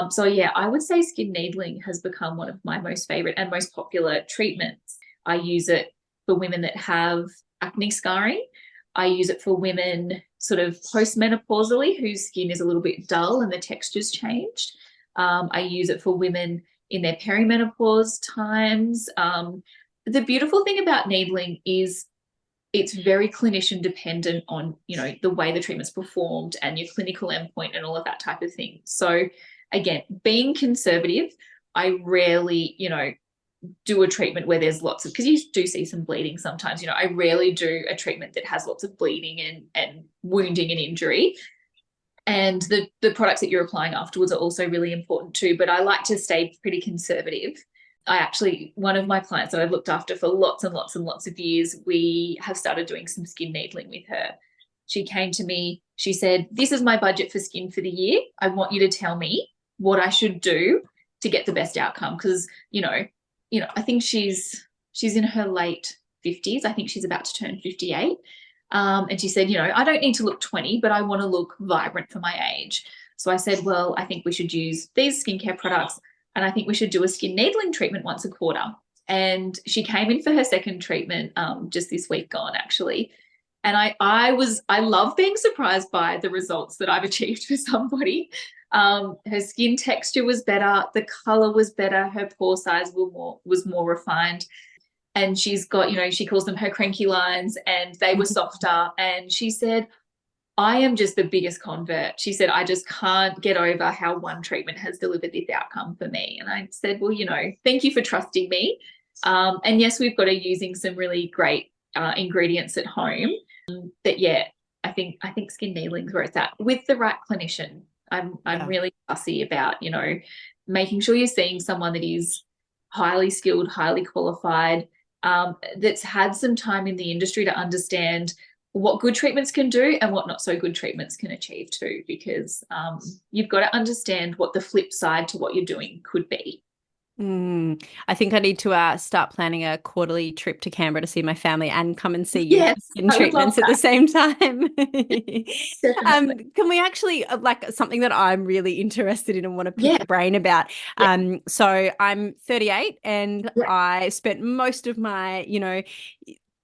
So yeah, I would say skin needling has become one of my most favorite and most popular treatments. I use it for women that have acne scarring. I use it for women sort of postmenopausally whose skin is a little bit dull and the texture's changed. I use it for women in their perimenopause times. The beautiful thing about needling is it's very clinician dependent on, you know, the way the treatment's performed and your clinical endpoint and all of that type of thing. So again, being conservative, I rarely, you know, do a treatment where there's lots of, because you do see some bleeding sometimes, you know, I rarely do a treatment that has lots of bleeding and wounding and injury. And the products that you're applying afterwards are also really important too, but I like to stay pretty conservative. One of my clients that I've looked after for lots and lots and lots of years, we have started doing some skin needling with her. She came to me, she said, this is my budget for skin for the year. I want you to tell me what I should do to get the best outcome. Because, you know, I think she's in her late 50s. I think she's about to turn 58. And she said, you know, I don't need to look 20, but I want to look vibrant for my age. So I said, well, I think we should use these skincare products, and I think we should do a skin needling treatment once a quarter. And she came in for her second treatment just this week gone, actually. And I love being surprised by the results that I've achieved for somebody. Her skin texture was better, the color was better, her pore size was more refined. And she's got, you know, she calls them her cranky lines, and they were softer. And she said, I am just the biggest convert. She said, I just can't get over how one treatment has delivered this outcome for me. And I said, well, thank you for trusting me. And yes, we've got her using some really great ingredients at home. But yeah, I think skin needling is where it's at with the right clinician. I'm really fussy about, making sure you're seeing someone that is highly skilled, highly qualified, that's had some time in the industry to understand what good treatments can do and what not so good treatments can achieve too, because you've got to understand what the flip side to what you're doing could be. I think I need to start planning a quarterly trip to Canberra to see my family and come and see you Yes, in treatments at the same time. Definitely. Can we actually, like something that I'm really interested in and want to pick Yeah. your brain about? Yeah. So I'm 38 and I spent most of my,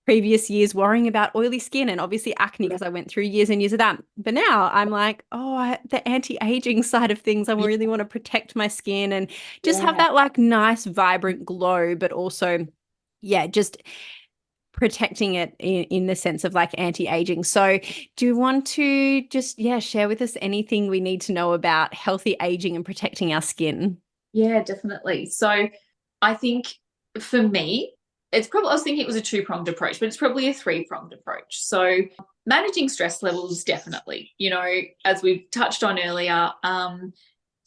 previous years worrying about oily skin and obviously acne because I went through years and years of that. But now I'm like, the anti-aging side of things, I really want to protect my skin and just have that like nice, vibrant glow, but also, just protecting it in the sense of like anti-aging. So do you want to just, share with us anything we need to know about healthy aging and protecting our skin? Yeah, definitely. So I think for me, I was thinking it was a two-pronged approach, but it's probably a three-pronged approach. So managing stress levels, definitely, as we've touched on earlier,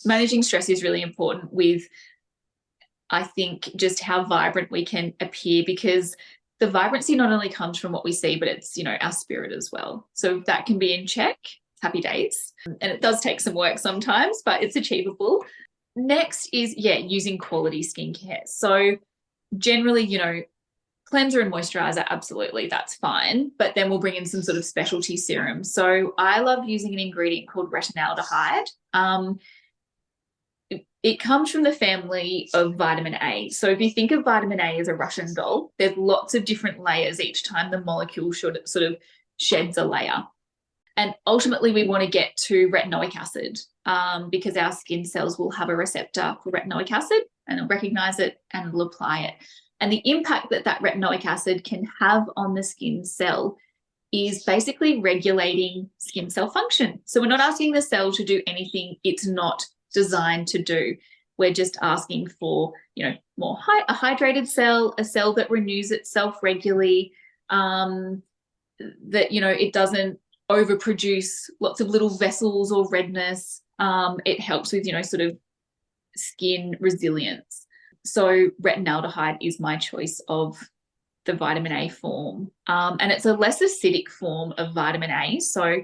managing stress is really important with, I think, just how vibrant we can appear, because the vibrancy not only comes from what we see, but it's, our spirit as well. So if that can be in check, happy days. And it does take some work sometimes, but it's achievable. Next is, using quality skincare. So generally, cleanser and moisturizer, absolutely, that's fine. But then we'll bring in some sort of specialty serum. So I love using an ingredient called retinaldehyde. It comes from the family of vitamin A. So if you think of vitamin A as a Russian doll, there's lots of different layers each time the molecule sort of sheds a layer. And ultimately, we want to get to retinoic acid because our skin cells will have a receptor for retinoic acid and it'll recognize it and it'll apply it. And the impact that retinoic acid can have on the skin cell is basically regulating skin cell function. So we're not asking the cell to do anything it's not designed to do. We're just asking for, a hydrated cell, a cell that renews itself regularly, that, it doesn't overproduce lots of little vessels or redness. It helps with, sort of skin resilience. So retinaldehyde is my choice of the vitamin A form. And it's a less acidic form of vitamin A, so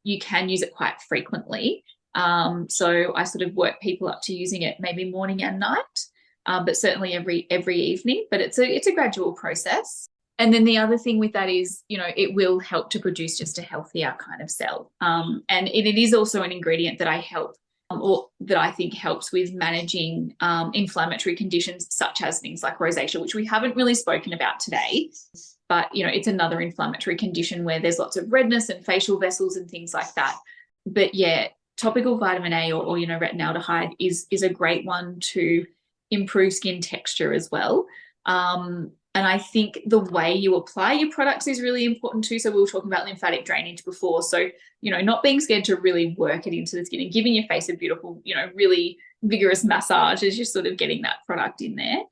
you can use it quite frequently. So I sort of work people up to using it maybe morning and night, but certainly every evening. But it's a gradual process. And then the other thing with that is, it will help to produce just a healthier kind of cell. And it is also an ingredient that I think helps with managing inflammatory conditions such as things like rosacea, which we haven't really spoken about today. But, it's another inflammatory condition where there's lots of redness and facial vessels and things like that. But topical vitamin A or retinaldehyde is a great one to improve skin texture as well. And I think the way you apply your products is really important too. So we were talking about lymphatic drainage before. So, not being scared to really work it into the skin and giving your face a beautiful, really vigorous massage as you're sort of getting that product in there.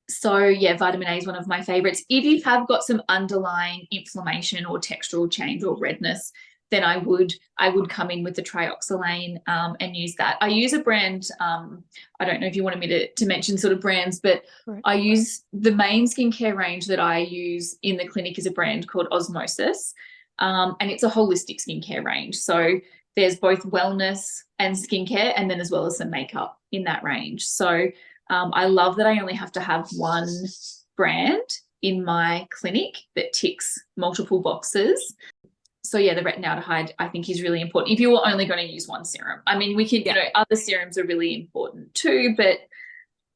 So vitamin A is one of my favorites. If you have got some underlying inflammation or textural change or redness, then I would come in with the trioxylane and use that. I use a brand, I don't know if you wanted me to mention sort of brands, but I use the main skincare range that I use in the clinic is a brand called Osmosis, and it's a holistic skincare range. So there's both wellness and skincare, and then as well as some makeup in that range. So I love that I only have to have one brand in my clinic that ticks multiple boxes. So the retinaldehyde I think is really important if you're only going to use one serum. I mean, we can, other serums are really important too, but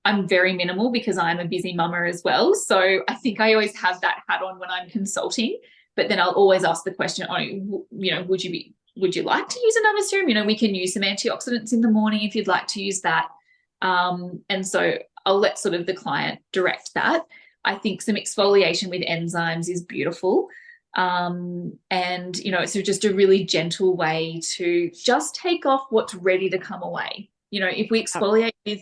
I'm very minimal because I'm a busy mama as well. So I think I always have that hat on when I'm consulting, but then I'll always ask the question, would you like to use another serum? We can use some antioxidants in the morning if you'd like to use that. And so I'll let sort of the client direct that. I think some exfoliation with enzymes is beautiful. And, it's just a really gentle way to just take off what's ready to come away. If we exfoliate with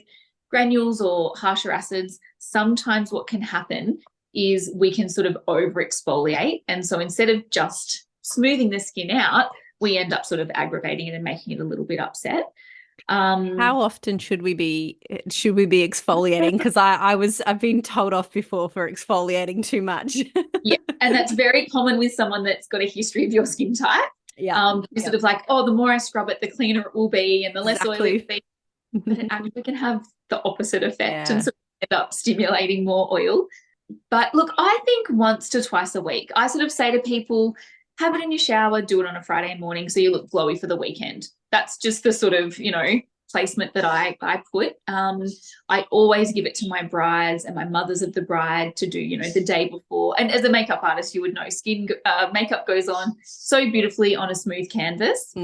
granules or harsher acids, sometimes what can happen is we can sort of over exfoliate. And so instead of just smoothing the skin out, we end up sort of aggravating it and making it a little bit upset. How often should we be exfoliating? Because I've been told off before for exfoliating too much. Yeah, and that's very common with someone that's got a history of your skin type. Yeah, sort of like, oh, the more I scrub it, the cleaner it will be, and the less oily it will be. But it actually can have the opposite effect and sort of end up stimulating more oil. But look, I think once to twice a week, I sort of say to people, have it in your shower, do it on a Friday morning so you look glowy for the weekend. That's just the sort of, placement that I put. I always give it to my brides and my mothers of the bride to do, the day before. And as a makeup artist, you would know makeup goes on so beautifully on a smooth canvas.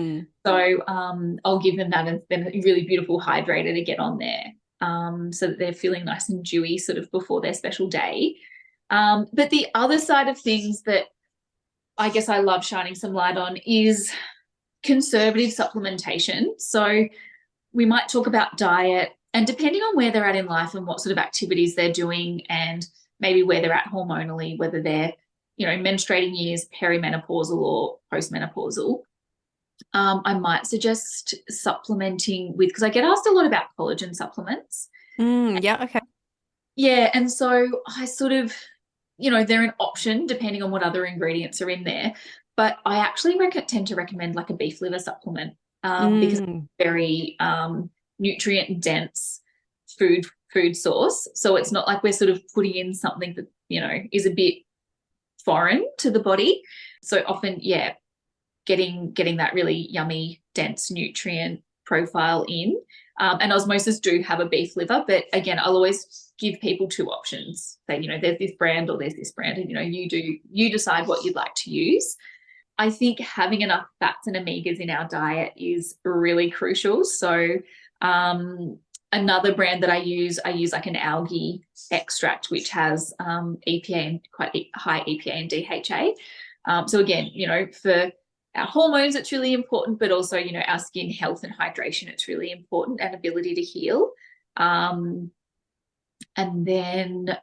So I'll give them that and then a really beautiful hydrator to get on there so that they're feeling nice and dewy sort of before their special day. But the other side of things that I guess I love shining some light on is conservative supplementation. So we might talk about diet, and depending on where they're at in life and what sort of activities they're doing and maybe where they're at hormonally, whether they're, menstruating years, perimenopausal or postmenopausal, I might suggest supplementing with, because I get asked a lot about collagen supplements. Yeah, okay. Yeah, and so I sort of, they're an option depending on what other ingredients are in there. But I actually tend to recommend like a beef liver supplement because it's very nutrient dense food source. So it's not like we're sort of putting in something that, is a bit foreign to the body. So often, getting that really yummy, dense nutrient profile in. And osmosis do have a beef liver, but again, I'll always give people two options. Say, there's this brand or there's this brand, and you decide what you'd like to use. I think having enough fats and omegas in our diet is really crucial. So another brand that I use like an algae extract, which has EPA and quite high EPA and DHA. So again, for our hormones, it's really important, but also, our skin health and hydration, it's really important, and ability to heal. And then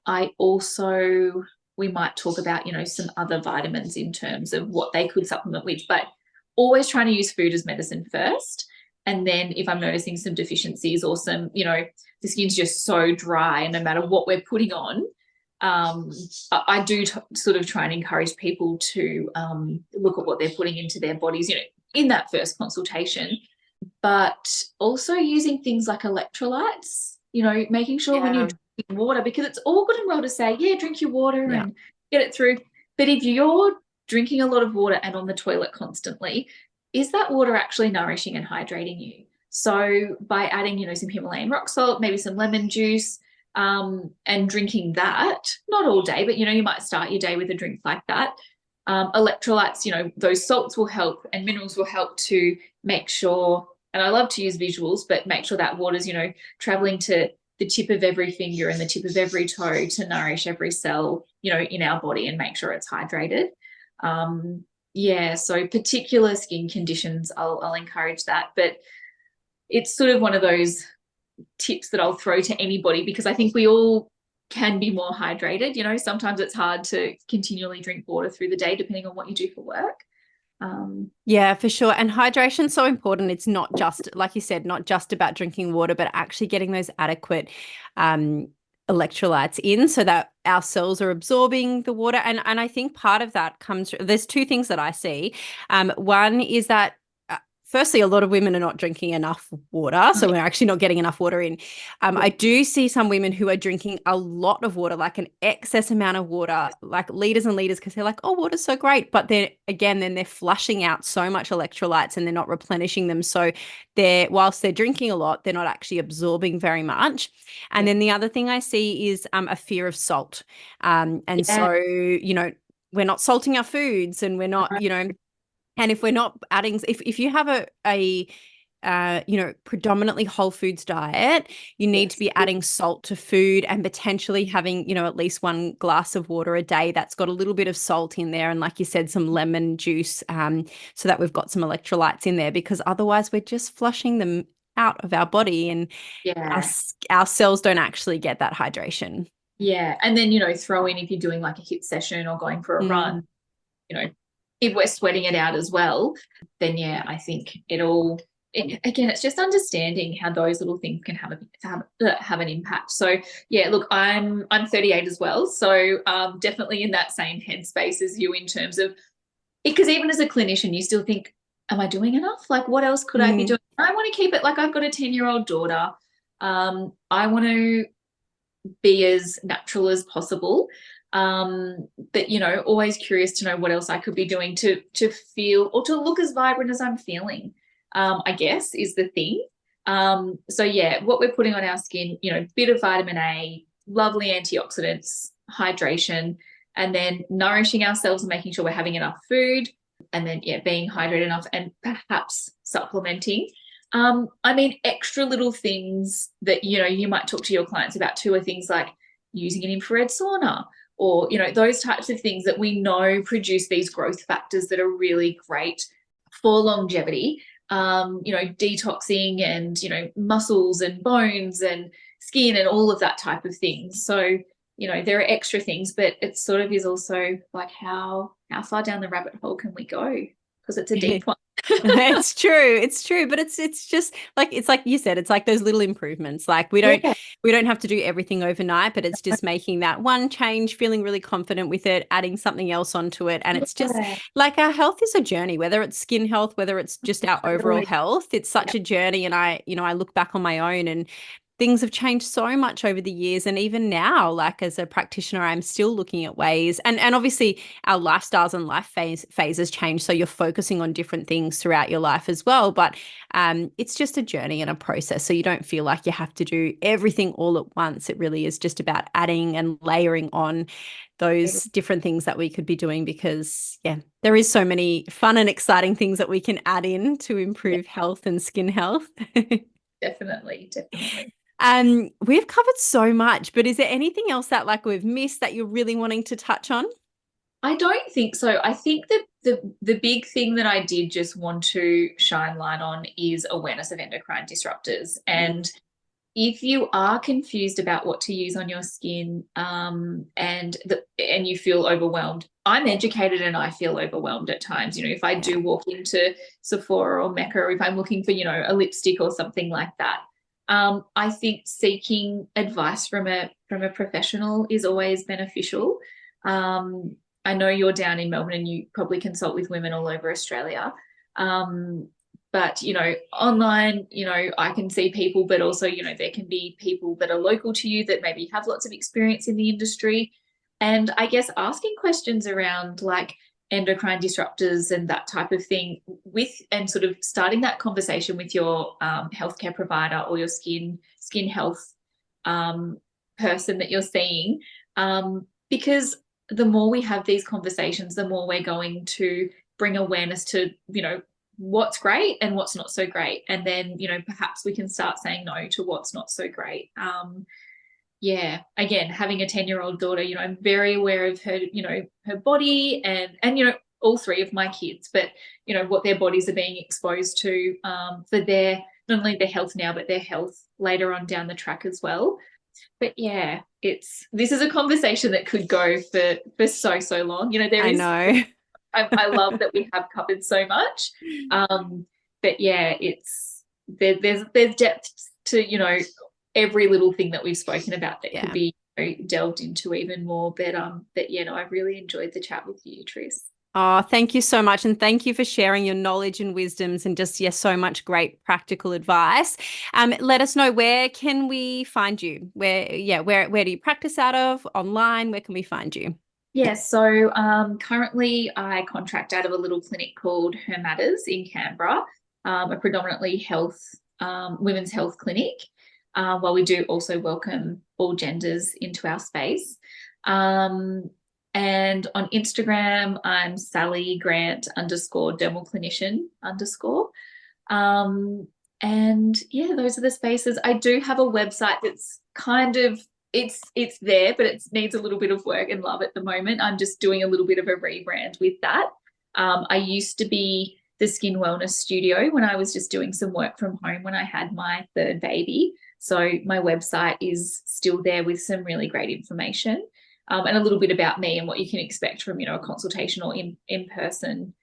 we might talk about, some other vitamins in terms of what they could supplement with, but always trying to use food as medicine first. And then if I'm noticing some deficiencies or some, the skin's just so dry, and no matter what we're putting on, I do sort of try and encourage people to look at what they're putting into their bodies, in that first consultation, but also using things like electrolytes, making sure when you're drinking water, because it's all good and well to say, drink your water and get it through. But if you're drinking a lot of water and on the toilet constantly, is that water actually nourishing and hydrating you? So by adding, some Himalayan rock salt, maybe some lemon juice, and drinking that, not all day, but, you might start your day with a drink like that. Electrolytes, those salts will help, and minerals will help to make sure, and I love to use visuals, but make sure that water's, traveling to the tip of every finger and the tip of every toe to nourish every cell, in our body, and make sure it's hydrated. So particular skin conditions, I'll encourage that. But it's sort of one of those tips that I'll throw to anybody, because I think we all can be more hydrated. Sometimes it's hard to continually drink water through the day, depending on what you do for work. Yeah, for sure. And hydration's so important. It's not just, like you said, not just about drinking water, but actually getting those adequate electrolytes in so that our cells are absorbing the water. And I think part of that there's two things that I see. One is that firstly, a lot of women are not drinking enough water, so we're actually not getting enough water in. I do see some women who are drinking a lot of water, like an excess amount of water, like liters and liters, because they're like, oh, water's so great. But then they're flushing out so much electrolytes and they're not replenishing them. So whilst they're drinking a lot, they're not actually absorbing very much. And then the other thing I see is a fear of salt. So, we're not salting our foods, and we're not, and if we're not adding, if you have a predominantly whole foods diet, you need to be adding salt to food and potentially having, at least one glass of water a day that's got a little bit of salt in there. And like you said, some lemon juice, so that we've got some electrolytes in there, because otherwise we're just flushing them out of our body, and our cells don't actually get that hydration. Yeah. And then, throw in, if you're doing like a HIIT session or going for a run, if we're sweating it out as well, then I think again, it's just understanding how those little things can have an impact. So look, I'm 38 as well. So definitely in that same headspace as you, in terms of, because even as a clinician, you still think, am I doing enough? Like, what else could I be doing? I want to keep it, like, I've got a 10-year-old daughter. I want to be as natural as possible. But always curious to know what else I could be doing to feel or to look as vibrant as I'm feeling, I guess, is the thing. So what we're putting on our skin, bit of vitamin A, lovely antioxidants, hydration, and then nourishing ourselves and making sure we're having enough food, and then being hydrated enough, and perhaps supplementing. Extra little things that you might talk to your clients about too are things like using an infrared sauna, or those types of things that we know produce these growth factors that are really great for longevity. Detoxing and muscles and bones and skin and all of that type of thing. So there are extra things, but it sort of is also like, how far down the rabbit hole can we go? Because it's a deep one. It's true, but it's just like, it's like you said, it's like those little improvements. Like, we don't have to do everything overnight, but it's just making that one change, feeling really confident with it, adding something else onto it. And it's just like, our health is a journey, whether it's skin health, whether it's just our overall health. It's such a journey. And I look back on my own, and things have changed so much over the years. And even now, like, as a practitioner, I'm still looking at ways, and obviously our lifestyles and life phases change. So you're focusing on different things throughout your life as well. But it's just a journey and a process. So you don't feel like you have to do everything all at once. It really is just about adding and layering on those different things that we could be doing, because there is so many fun and exciting things that we can add in to improve health and skin health. Definitely. We've covered so much, but is there anything else that, like, we've missed that you're really wanting to touch on? I don't think so. I think that the big thing that I did just want to shine light on is awareness of endocrine disruptors. And if you are confused about what to use on your skin, and you feel overwhelmed, I'm educated and I feel overwhelmed at times. If I do walk into Sephora or Mecca, or if I'm looking for, a lipstick or something like that, I think seeking advice from a professional is always beneficial. I know you're down in Melbourne and you probably consult with women all over Australia. But, online, I can see people, but also, there can be people that are local to you that maybe have lots of experience in the industry. And I guess asking questions around, like, endocrine disruptors and that type of thing, and sort of starting that conversation with your healthcare provider or your skin health person that you're seeing, because the more we have these conversations, the more we're going to bring awareness to what's great and what's not so great, and then perhaps we can start saying no to what's not so great. Again, having a 10-year-old daughter, I'm very aware of her, her body, and all three of my kids, but what their bodies are being exposed to, for their, not only their health now, but their health later on down the track as well. But this is a conversation that could go for so long. I know. I love that we have covered so much. But there's depth to, every little thing that we've spoken about that could be delved into even more. But I really enjoyed the chat with you, Tris. Oh, thank you so much. And thank you for sharing your knowledge and wisdoms, and just, so much great practical advice. Let us know, where can we find you? Where do you practice out of? Online? Where can we find you? So currently I contract out of a little clinic called Her Matters in Canberra, a predominantly women's health clinic, while we do also welcome all genders into our space. And on Instagram, I'm Sally Grant _ Dermal Clinician _. And yeah, those are the spaces. I do have a website that's kind of, it's there, but it needs a little bit of work and love at the moment. I'm just doing a little bit of a rebrand with that. I used to be the Skin Wellness Studio when I was just doing some work from home when I had my third baby. So my website is still there with some really great information, and a little bit about me and what you can expect from, a consultation or in-person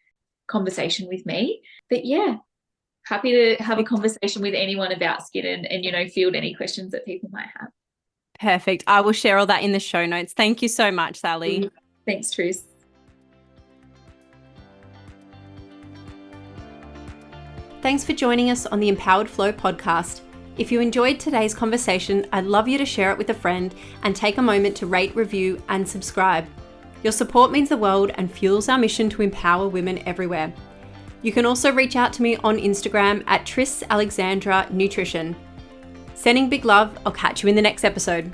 conversation with me. But yeah, happy to have a conversation with anyone about skin and field any questions that people might have. Perfect. I will share all that in the show notes. Thank you so much, Sally. Thanks, Truce. Thanks for joining us on the Empowered Flow podcast. If you enjoyed today's conversation, I'd love you to share it with a friend and take a moment to rate, review, and subscribe. Your support means the world and fuels our mission to empower women everywhere. You can also reach out to me on Instagram at Tris Alexandra Nutrition. Sending big love. I'll catch you in the next episode.